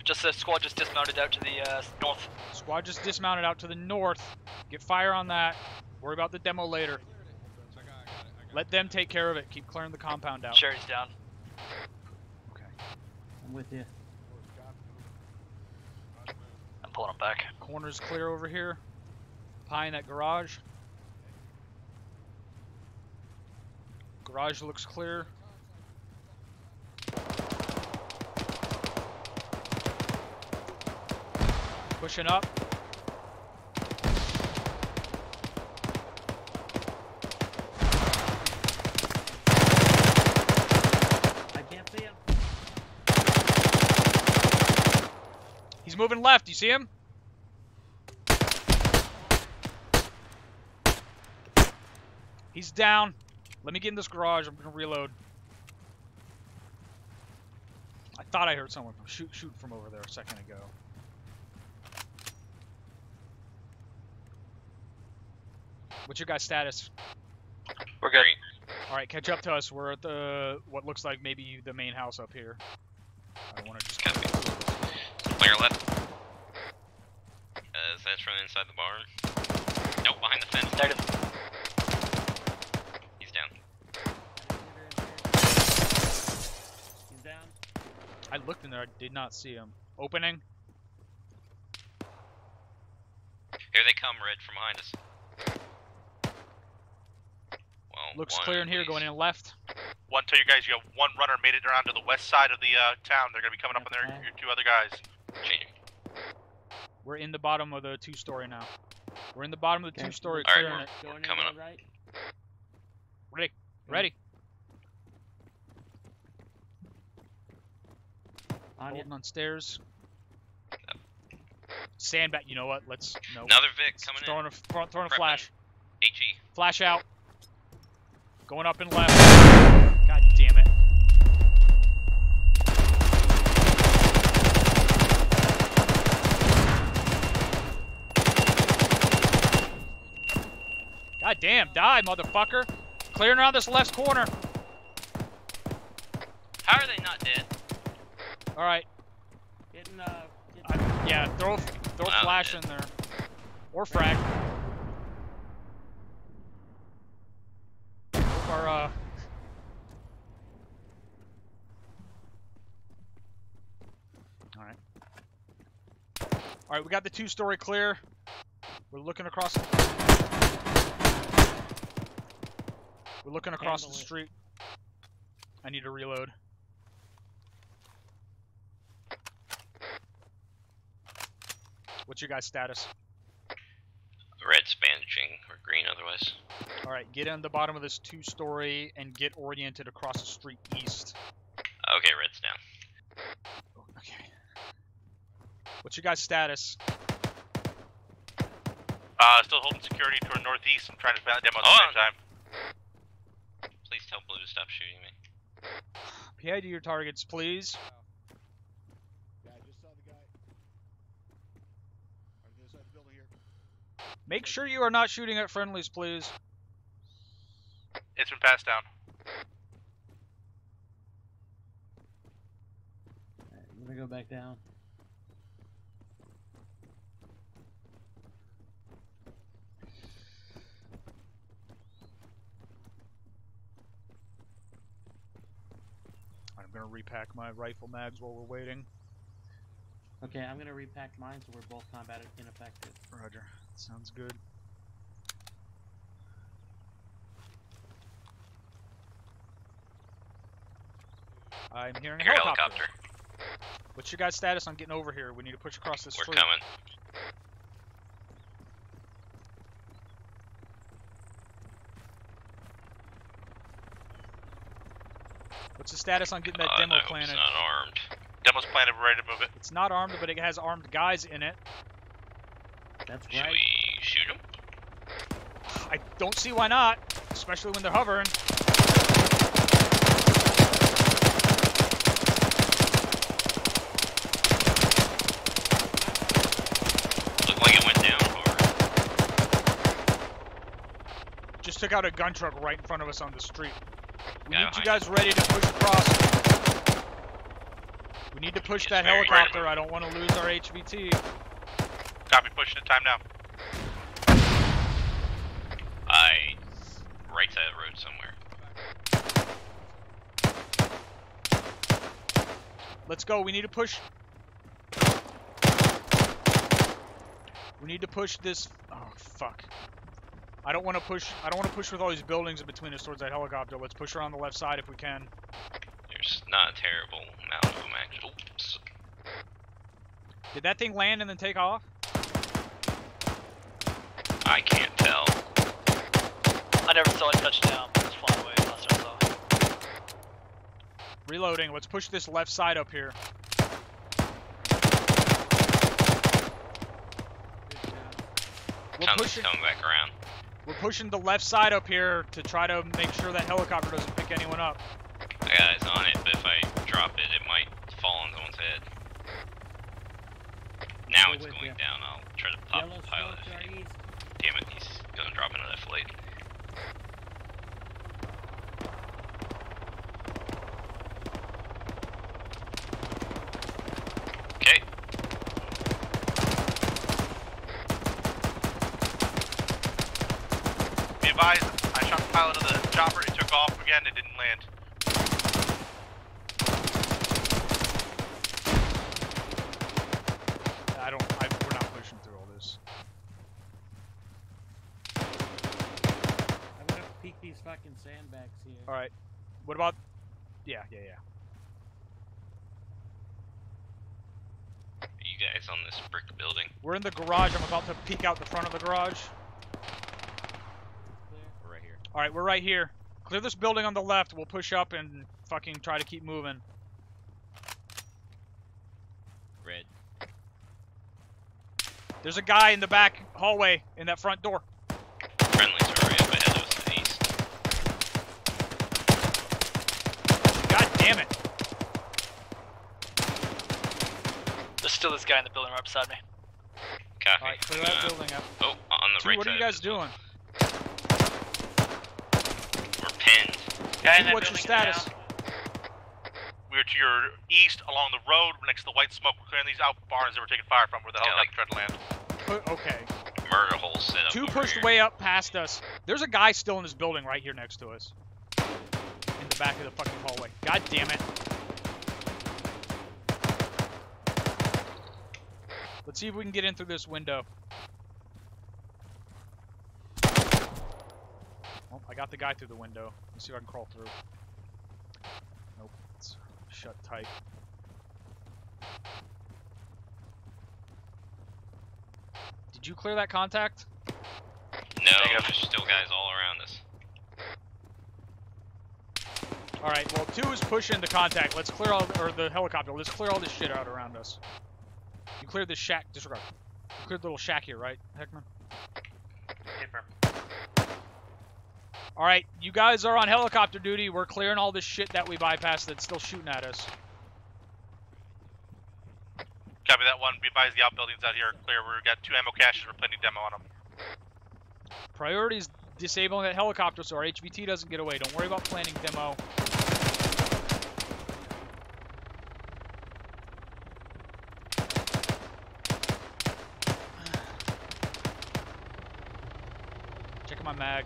Just the squad just dismounted out to the north. Squad just dismounted out to the north. Get fire on that. Worry about the demo later. I got it. Let them take care of it. Keep clearing the compound out. Cherry's down. Okay. I'm with you. I'm pulling him back. Corner's clear over here. Pie in that garage. Garage looks clear. Pushing up. I can't see him. moving left. You see him? He's down. Let me get in this garage. I'm gonna reload. I thought I heard someone from shooting from over there a second ago. What's your guys' status? We're good. All right, catch up to us. We're at the what looks like maybe the main house up here. I don't want to just clear left. That's from inside the barn. Nope, behind the fence. Negative. He's down. He's down. I looked in there. I did not see him. Opening. Here they come, Red, from behind us. Well, Looks clear in here. Going in left. One, tell you guys, you have one runner made it around to the west side of the town. They're gonna be coming up on there. Your two other guys. Changing. We're in the bottom of the 2-story now. We're in the bottom of the 2-story, All right, clearing it. we're coming up. Right. Ready. Ready. Holding on stairs. Sandbag. You know what? Let's no. Another Vic coming throwing in. Throwing a flash. HE. Flash out. Going up and left. God damn it. God damn, die, motherfucker. Clearing around this left corner. How are they not dead? Alright. Getting, yeah, throw a flash in there. Or frag. Our, Alright. Alright, we got the 2-story clear. We're looking across. We're looking across the street. I need to reload. What's your guys' status? Red's bandaging, or green otherwise. Alright, get on the bottom of this 2-story and get oriented across the street east. Okay, Red's down. Okay. What's your guys' status? Still holding security toward northeast. I'm trying to find a demo at the same time. Please tell Blue to stop shooting me. PID your targets, please. Yeah, I just saw the guy. On the other side of the building here. Make sure you are not shooting at friendlies, please. It's been passed down. Alright, I'm gonna go back down. I'm gonna repack my rifle mags while we're waiting. Okay, I'm gonna repack mine so we're both combat ineffective. Roger. Sounds good. I'm hearing a helicopter. What's your guys' status on getting over here? We need to push across this street. We're coming. What's the status on getting that demo planted? It's not armed. Demo's planted, we're ready to move it. It's not armed, but it has armed guys in it. That's Should right. we shoot them? I don't see why not, especially when they're hovering. Looked like it went down hard. Just took out a gun truck right in front of us on the street. We Yeah, need you guys ready to push across. We need to push that very helicopter. I don't want to lose our HVT. Copy, pushing it, time now. Right side of the road somewhere. Let's go. We need to push. We need to push this. Oh fuck. I don't want to push. I don't want to push with all these buildings in between us towards that helicopter. Let's push around the left side if we can. There's not a terrible amount of them actually. Oops. Did that thing land and then take off? I can't tell. I never saw it touch down. It was flying away last I saw. Reloading. Let's push this left side up here. sounds like it's coming back around. We're pushing the left side up here to try to make sure that helicopter doesn't pick anyone up. I got eyes on it, but if I drop it, it might fall on someone's head. Now it's going down. I'll try to pop the pilot. Damn it, he's gonna drop into that flight. Okay. Be advised, I shot the pilot of the chopper, it took off again, it didn't land. We're not pushing through all this. I'm gonna peek these fucking sandbags here. Alright. What about... Yeah. Are you guys on this brick building? We're in the garage. I'm about to peek out the front of the garage. We're right here. Alright, we're right here. Clear this building on the left. We'll push up and fucking try to keep moving. Red. There's a guy in the back hallway in that front door. Friendlies are right up ahead of us to the east. God damn it. There's still this guy in the building right beside me. Copy. Alright, clear that building up. Oh, on the right What are side you guys doing? We're pinned. What's your status? We're to your east along the road next to the white smoke. We're clearing these out barns that we're taking fire from where the helicopter tried to land. Okay. Murder hole set up. Two over pushed here. way up past us. There's a guy still in this building right here next to us. In the back of the fucking hallway. God damn it. Let's see if we can get in through this window. Oh, I got the guy through the window. Let's see if I can crawl through. Nope. It's shut tight. Did you clear that contact? No, there's still guys all around us. Alright, well, 2 is pushing the contact. Let's clear all, or the helicopter. Let's clear all this shit out around us. You cleared this shack, disregard. You cleared the little shack here, right, Heckman? Alright, you guys are on helicopter duty. We're clearing all this shit that we bypassed that's still shooting at us. Copy that one. Be advised the outbuildings out here are clear. We've got 2 ammo caches. We're planning demo on them. Priority is disabling that helicopter so our HVT doesn't get away. Don't worry about planning demo. Checking my mag.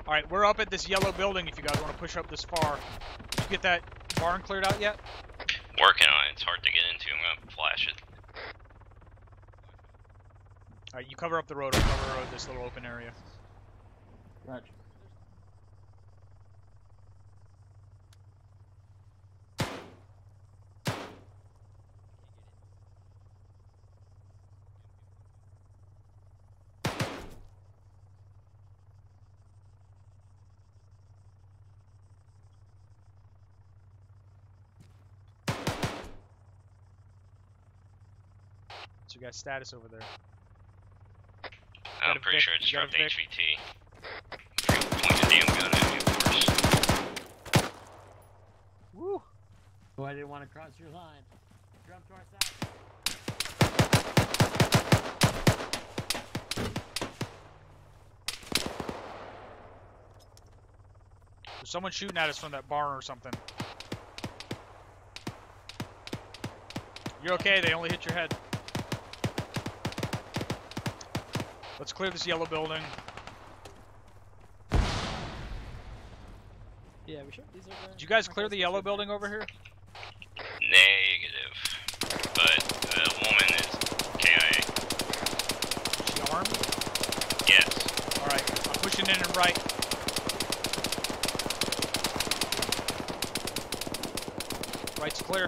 Alright, we're up at this yellow building if you guys want to push up this far. Did you get that barn cleared out yet? Working on it. It's hard to get into. I'm gonna flash it. Alright, you cover up the road. I'll cover the road, this little open area. Roger. What's your guys' status over there? I'm pretty sure I just dropped HVT. Point the damn gun at me, of course. Woo! Oh, I didn't want to cross your line. Drum to our side. There's someone shooting at us from that barn or something. You're okay, they only hit your head. Let's clear this yellow building. Yeah, we sure these are Did you guys clear the yellow building over here? Negative. But the woman is KIA. Is she armed? Yes. Alright, I'm pushing in and right. Right's clear.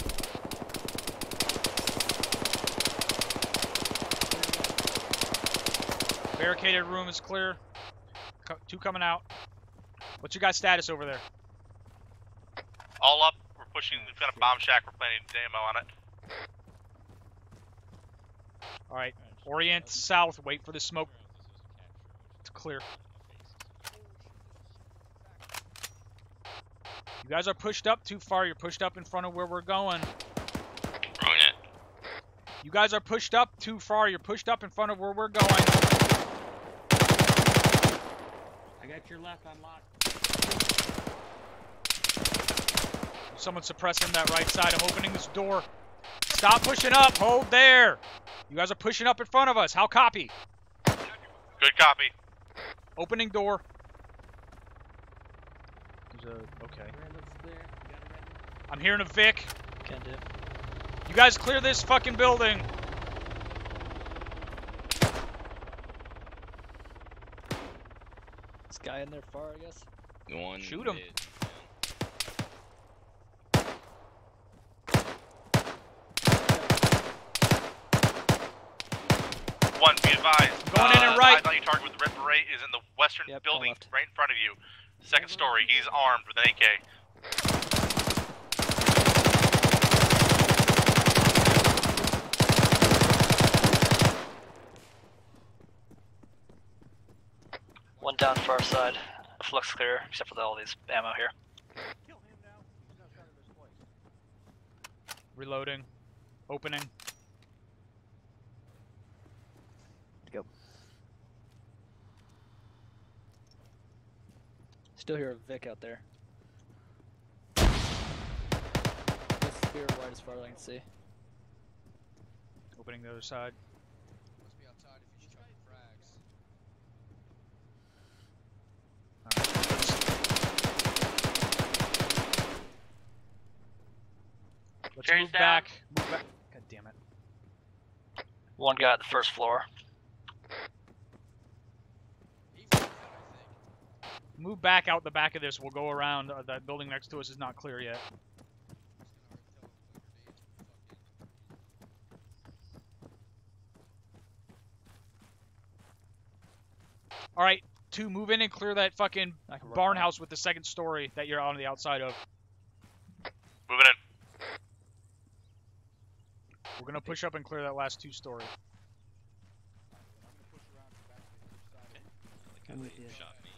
Barricaded room is clear. 2 coming out. What's your guys' status over there? All up. We're pushing. We've got a bomb shack. We're planning demo on it. Alright, orient south, wait for the smoke to clear. You guys are pushed up too far, you're pushed up in front of where we're going. Wrong net. You guys are pushed up too far, you're pushed up in front of where we're going. I got your left unlocked. Someone suppressing that right side, I'm opening this door. Stop pushing up, hold there. You guys are pushing up in front of us, how copy? Good copy. Opening door. Okay. Red looks clear. You got it ready? I'm hearing a Vic. Can do. You guys clear this fucking building. This guy in there far, I guess. One Shoot him. mid. One, be advised. Going in and right. I thought you target with the red beret is in the western Yep, building left. right in front of you. Second story. He's armed with an AK. One down far side. Looks clear, except for all these ammo here. Kill him now. He's outside of this place. Reloading. Opening. Go. Still hear a Vic out there. This spear wide as far as I can see. Opening the other side. Must be outside if he's chucking frags. Let's Cherry's move down. back. Move back. God damn it. One guy at the first floor. He freaked out, I think. Move back out the back of this. We'll go around. That building next to us is not clear yet. Just gonna tell him fucking. Alright, 2, move in and clear that fucking I can run barn out. house with the second story that you're on the outside of. Moving in. We're gonna push up and clear that last 2-story. I'm gonna push around and back to the other side. Like I'm how with they you. shot me.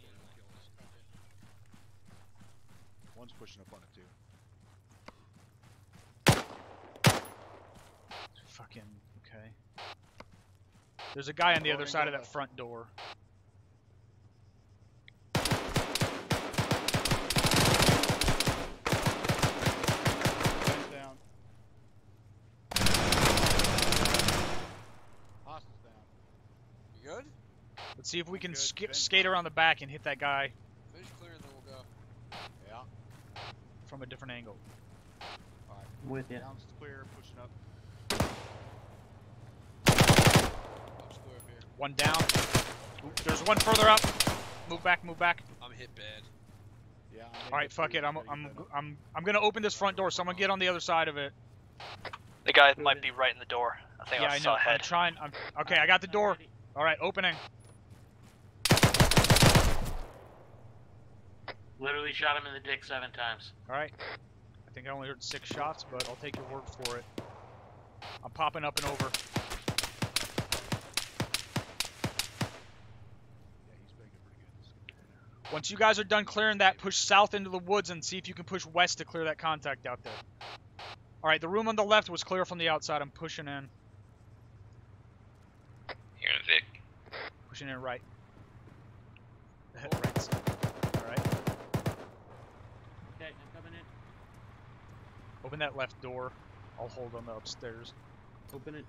One's pushing up on it too. Fucking, okay. There's a guy on the other Going side of that left. front door. Guy's down. Hostiles down. You good? Let's see if we can Good. Ben's skate down. around the back and hit that guy Finish clearing, then we'll go. Yeah. from a different angle. Alright. I'm with you. Down's clear, pushing up. I'm square up here. One down. Ooh, there's one further up. Move back, move back. I'm hit bad. Yeah. All right, fuck it. I'm gonna open this front door. Someone get on the other side of it. The guy might be right in the door. I think Yeah, I I saw know. a head. Okay, I got the door. All right, opening. Literally shot him in the dick 7 times. All right. I think I only heard 6 shots, but I'll take your word for it. I'm popping up and over. Yeah, he's making pretty good. Once you guys are done clearing that, push south into the woods and see if you can push west to clear that contact out there. All right, the room on the left was clear from the outside. I'm pushing in. Here's Vic. Pushing in right. Right side. All right. Okay, I'm coming in. Open that left door. I'll hold on the upstairs. Open it.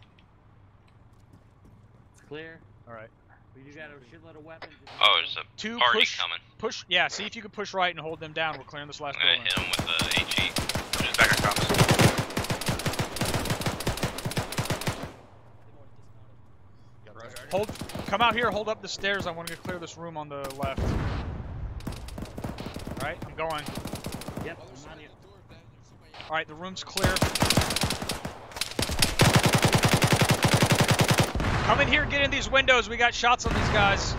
It's clear. All right. But you got a shitload of weapons. Oh, there's a 2, party push. coming. Push. Yeah, see if you can push right and hold them down. We're clearing this last I'm gonna building. hit him with the HE. Just back on cops. Roger. Hold. Come out here. Hold up the stairs. I want to clear this room on the left. All right, I'm going. Yep, Other I'm side on of you. the door, Ben. There's somebody. All right, the room's clear. Come in here, get in these windows. We got shots on these guys.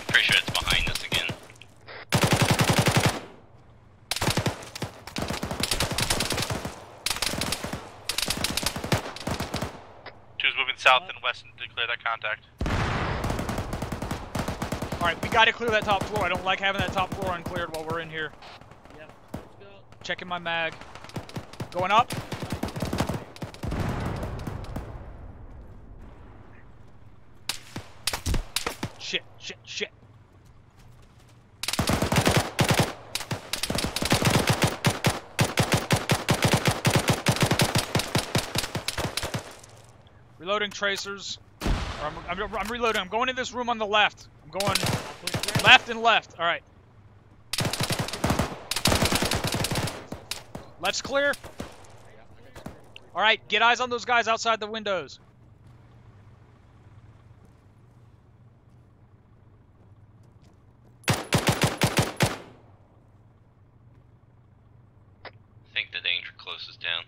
Pretty sure it's behind us again. south and west to clear that contact. Alright, we gotta clear that top floor. I don't like having that top floor uncleared while we're in here. Yep, let's go. Checking my mag. Going up. Shit, shit, shit. Reloading tracers. Or I'm reloading. I'm going in this room on the left. I'm going left and left. All right. Left's clear. All right. Get eyes on those guys outside the windows. I think the danger closes down.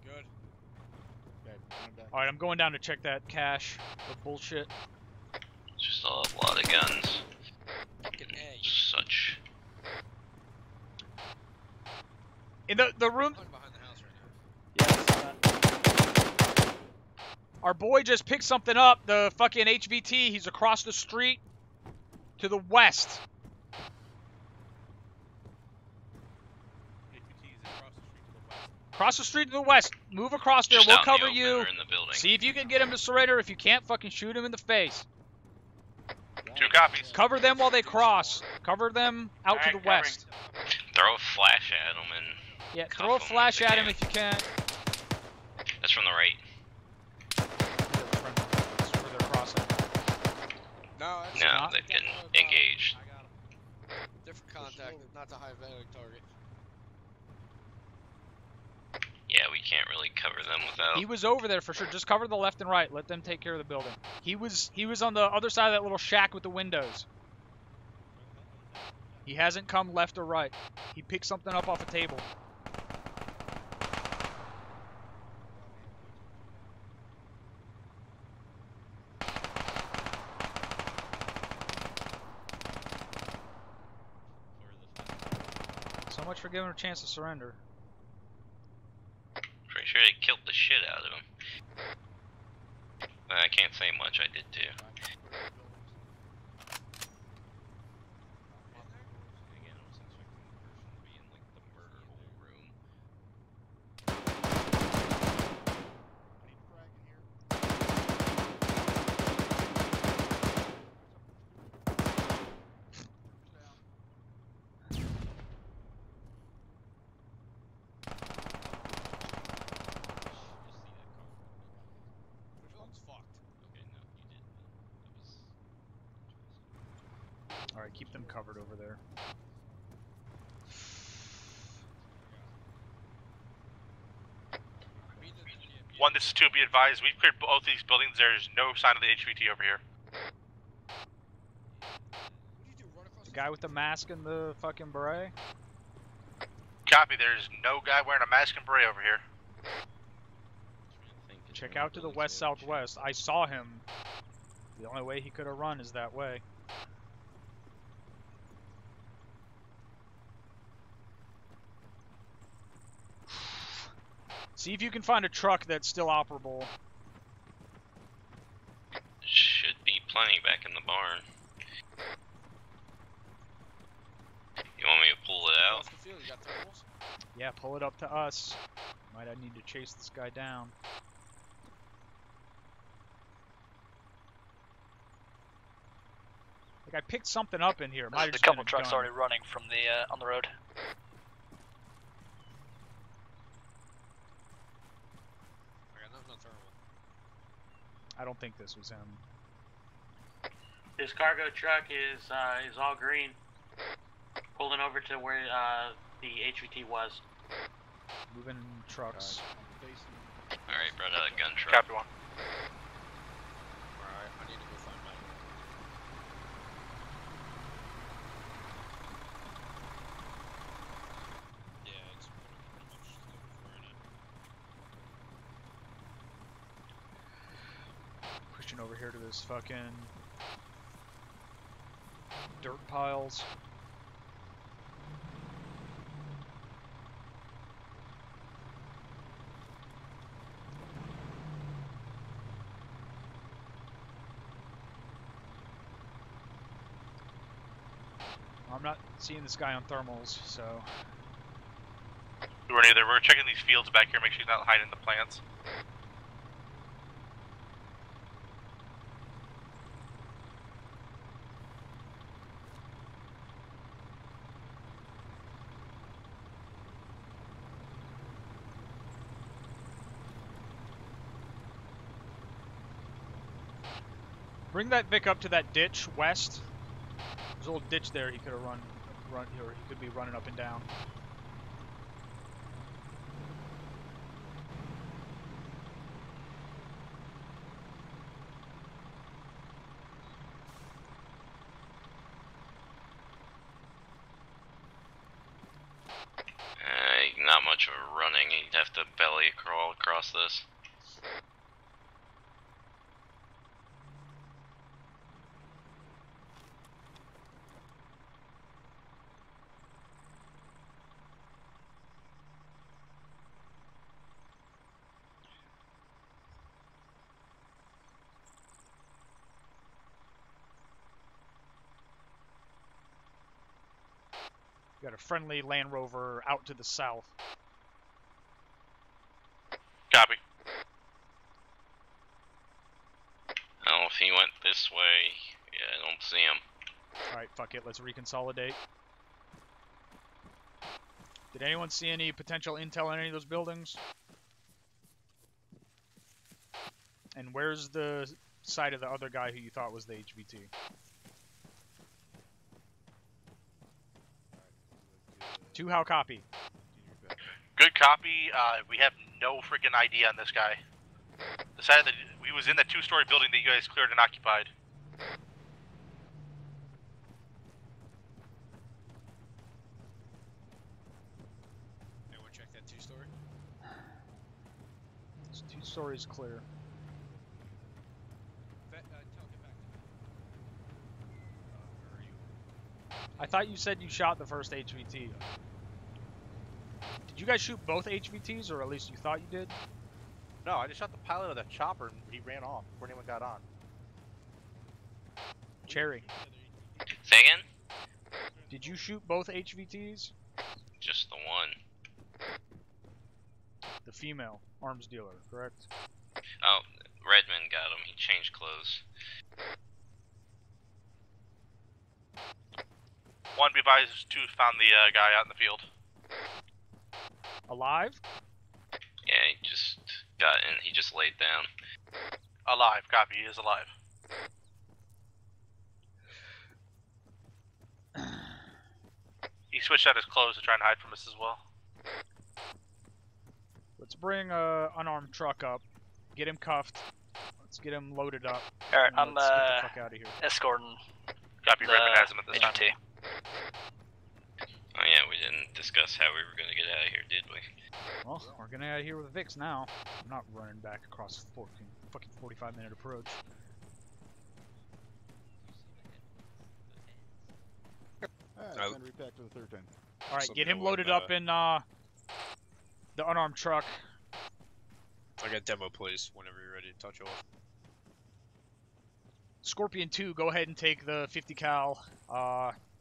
Good. Okay, I'm back. All right. I'm going down to check that cache of bullshit. Just a lot of guns. Fucking A. Such. In the room. I'm behind the house right now. Yes. Our boy just picked something up. The fucking HVT. He's across the street to the west. HPT is Across the street to the west. Move across there. Just We'll out in the cover open you. or in the building. See if you can get him to surrender. If you can't, fucking shoot him in the face. 2 copies. Cover them while they cross. Cover them out to the west. Throw a flash at them and. Yeah, cuff throw a 'em flash if they at him can. if you can. That's from the right. That's where they're crossing. No, that's No, not- they can engage. different contact, not the high value target. Yeah, we can't really cover them without. He was over there for sure. Just cover the left and right. Let them take care of the building. He was on the other side of that little shack with the windows. He hasn't come left or right. He picked something up off a table. So much for giving him a chance to surrender. Pretty sure they killed the shit out of him. I can't say much, I did too. Again, I was expecting the person to be in like the murder hole room. Which one's fucked? Okay, no, you didn't. That was. Alright, keep them covered over there. One, this is 2. Be advised, we've cleared both these buildings. There's no sign of the HVT over here. The guy with the mask and the fucking beret? Copy. There's no guy wearing a mask and beret over here. Check out to the west-southwest. I saw him. The only way he could have run is that way. See if you can find a truck that's still operable. Should be plenty back in the barn. You want me to pull it out? How's the field? You got thermals? Yeah, pull it up to us. Might I need to chase this guy down. Like I picked something up in here. Might have There's a just been couple trucks gun. already running from the on the road. I got no thermal. I don't think this was him. This cargo truck is all green, pulling over to where the HVT was. Moving trucks. Alright, brought out a gun truck. Copy 1. Alright, I need to go find my. Yeah, it's pretty much looking for in it. Pushing over here to this fucking dirt piles. I'm not seeing this guy on thermals, so. We weren't either. We're checking these fields back here, make sure he's not hiding in the plants. Bring that Vic up to that ditch west. There's a little ditch there. He could have run, or he could be running up and down. Not much of a running. He'd have to belly crawl across this. Got a friendly Land Rover out to the south. Copy. Oh, if he went this way, yeah, I don't see him. Alright, fuck it, let's reconsolidate. Did anyone see any potential intel in any of those buildings? And where's the side of the other guy who you thought was the HVT? Two, how copy? Good copy. We have no freaking ID on this guy. The side of the we was in the 2-story building that you guys cleared and occupied. Everyone check that 2-story. It's 2 stories clear. Tell get back to me. Where are you? I thought you said you shot the first HVT. Did you guys shoot both HVTs, or at least you thought you did? No, I just shot the pilot of the chopper and he ran off before anyone got on. Cherry. Say again? Did you shoot both HVTs? Just the one. The female arms dealer, correct? Oh, Redmond got him. He changed clothes. One, be advised, 2 found the guy out in the field. Alive? Yeah, he just got in. He just laid down. Alive, copy, he is alive. He switched out his clothes to try and hide from us as well. Let's bring a unarmed truck up. Get him cuffed. Let's get him loaded up. Alright, I'm let's get the fuck out of here. escorting Copy, the Redmond has him at this time. HVT. Oh yeah, we didn't discuss how we were gonna get out of here, did we? Well, we're getting out of here with the Vix now. I'm not running back across fucking 45-minute approach. Alright, gonna repack to the third time. Alright, get him loaded up in the unarmed truck. I got demo, please, whenever you're ready to touch off. Scorpion 2, go ahead and take the 50 cal.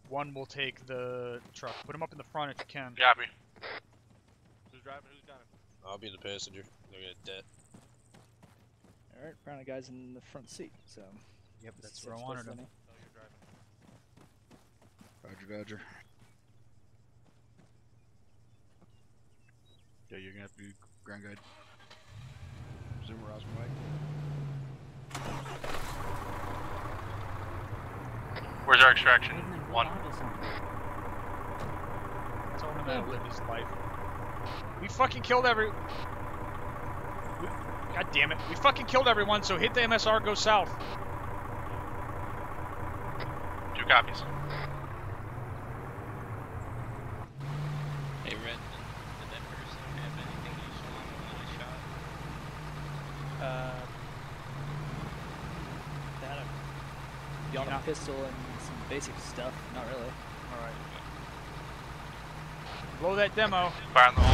1 will take the truck. Put him up in the front if you can. Copy. Who's driving? Who's got him? I'll be the passenger. They're gonna debt. Alright, apparently guy's in the front seat, so... Yep, that's where I wanted him. Oh, you're driving. Roger. Yeah, you're gonna have to do ground guide. Zoomer Oscar Mike. Where's our extraction? 1. Tell him how to live his life. We fucking killed God damn it. We fucking killed everyone, so hit the MSR, go south. 2 copies. Hey, Red, did that person have anything useful on him when I shot? They had a Yana pistol and some basic stuff. Not really. Alright. Blow that demo. Fire in the hole.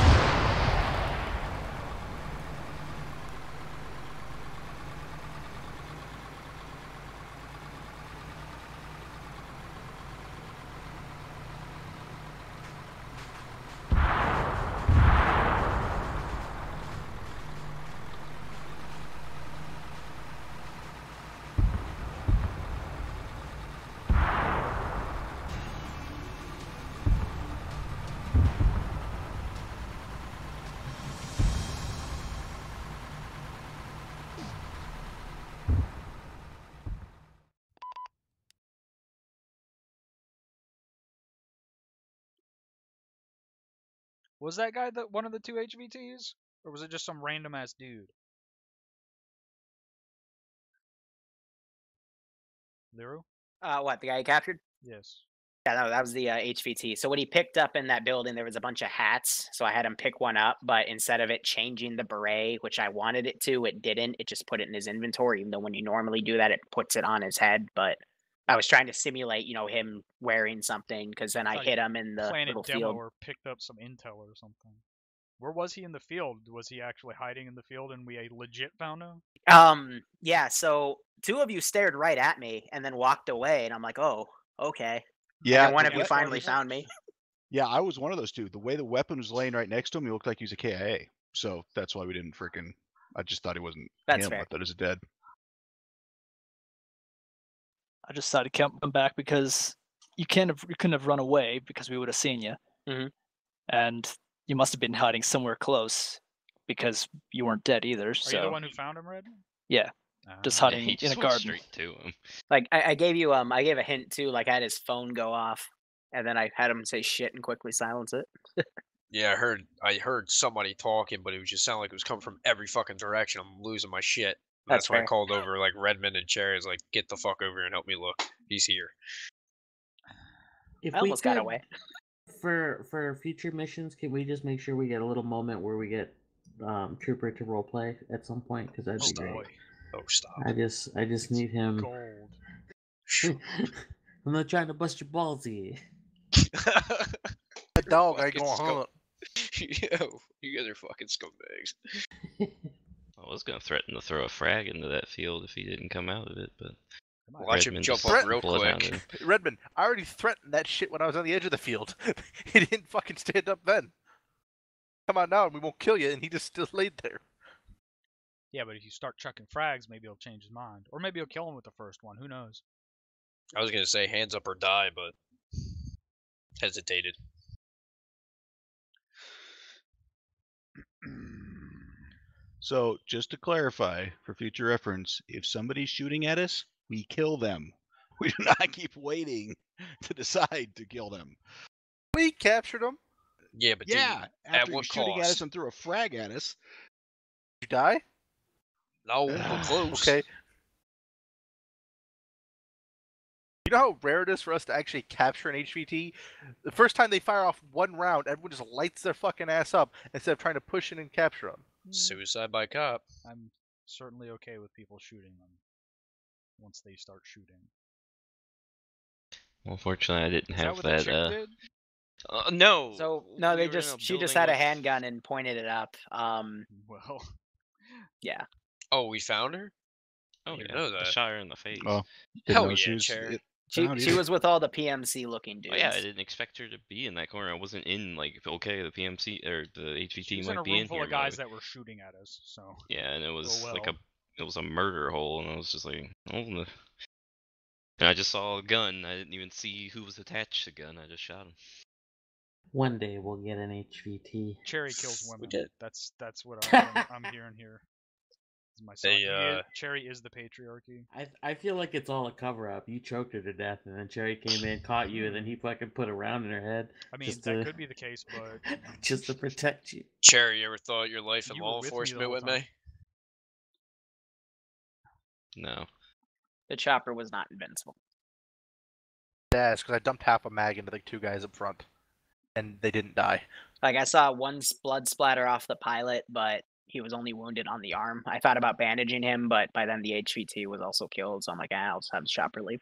Was that guy one of the 2 HVTs? Or was it just some random ass dude? Liru? What, the guy you captured? Yes. Yeah, no, that was the HVT. So what he picked up in that building, there was a bunch of hats. So I had him pick one up, but instead of it changing the beret, which I wanted it to, it didn't. It just put it in his inventory, even though when you normally do that, it puts it on his head. But I was trying to simulate, him wearing something, because then I hit him in the planted little demo field. or picked up some intel or something. Where was he in the field? Was he actually hiding in the field and we legit found him? Yeah, so 2 of you stared right at me and then walked away, and I'm like, oh, okay. Yeah. And then one of you finally found me. Yeah, I was one of those 2. The way the weapon was laying right next to him, he looked like he was a KIA. So that's why we didn't freaking. I just thought he wasn't That's him. fair. I thought he was dead. I just decided to come back because you couldn't have run away because we would have seen you. Mm-hmm. And you must have been hiding somewhere close because you weren't dead either. Are so you the one who found him, Red? Yeah. Just hiding he just in a went garden. straight to him. Like I gave you I gave a hint too, like I had his phone go off and then I had him say shit and quickly silence it. Yeah, I heard somebody talking, but it was just sounded like it was coming from every fucking direction. I'm losing my shit. That's why I fair. called over like Redmond and Cherry. I was like, get the fuck over here and help me look. He's here. If I almost got could, away. For future missions, can we just make sure we get a little moment where we get Trooper to roleplay at some point? Because that'd be great. Oh, stop. I just need him. Gold. I'm not trying to bust your balls here. That dog ain't gonna hunt. Yo, you guys are fucking scumbags. I was gonna threaten to throw a frag into that field if he didn't come out of it, but watch him Redmond jump just up real bloodhounded quick. him. Redmond, I already threatened that shit when I was on the edge of the field. He didn't fucking stand up then. Come on now, and we won't kill you, and he just still laid there. Yeah, but if you start chucking frags, maybe he'll change his mind. Or maybe he'll kill him with the first one. Who knows? I was gonna say hands up or die, but hesitated. So, just to clarify, for future reference, if somebody's shooting at us, we kill them. We do not keep waiting to decide to kill them. We captured him. Yeah, but Yeah, dude, after at you're what shooting cost? at us and threw a frag at us. Did you die? No, we're close. Okay. You know how rare it is for us to actually capture an HVT? The first time they fire off one round, everyone just lights their fucking ass up instead of trying to push in and capture them. Suicide by cop. I'm certainly okay with people shooting them once they start shooting. Well, fortunately, I didn't have Is that what the that. chick did? No. So no, We were in a she just building had a with- handgun and pointed it up. Well. Yeah. Oh, we found her? Oh, I didn't yeah. know that. I shot her in the face. Oh, Hell know yeah, she was- Cherry. She was with all the PMC looking dudes. Oh, yeah, I didn't expect her to be in that corner. I wasn't in, like, okay, the PMC or the HVT She was might in a be room in full here. of guys that were shooting at us, so. Yeah, and it was well. like it was a murder hole, and I was just like, oh, and I just saw a gun. I didn't even see who was attached to the gun. I just shot him. One day we'll get an HVT. Cherry kills women. did. That's what I'm hearing here. Cherry is the patriarchy. I feel like it's all a cover up. You choked her to death, and then Cherry came in, caught you, and then he fucking put a round in her head. I mean, that could be the case, but just to protect you. Cherry, you ever thought your life in You law were with me the enforcement whole with time. me? No. The chopper was not invincible. Yeah, because I dumped half a mag into the 2 guys up front, and they didn't die. Like I saw one blood splatter off the pilot, but he was only wounded on the arm. I thought about bandaging him, but by then the HVT was also killed, so I'm like, I'll just have the chopper leave.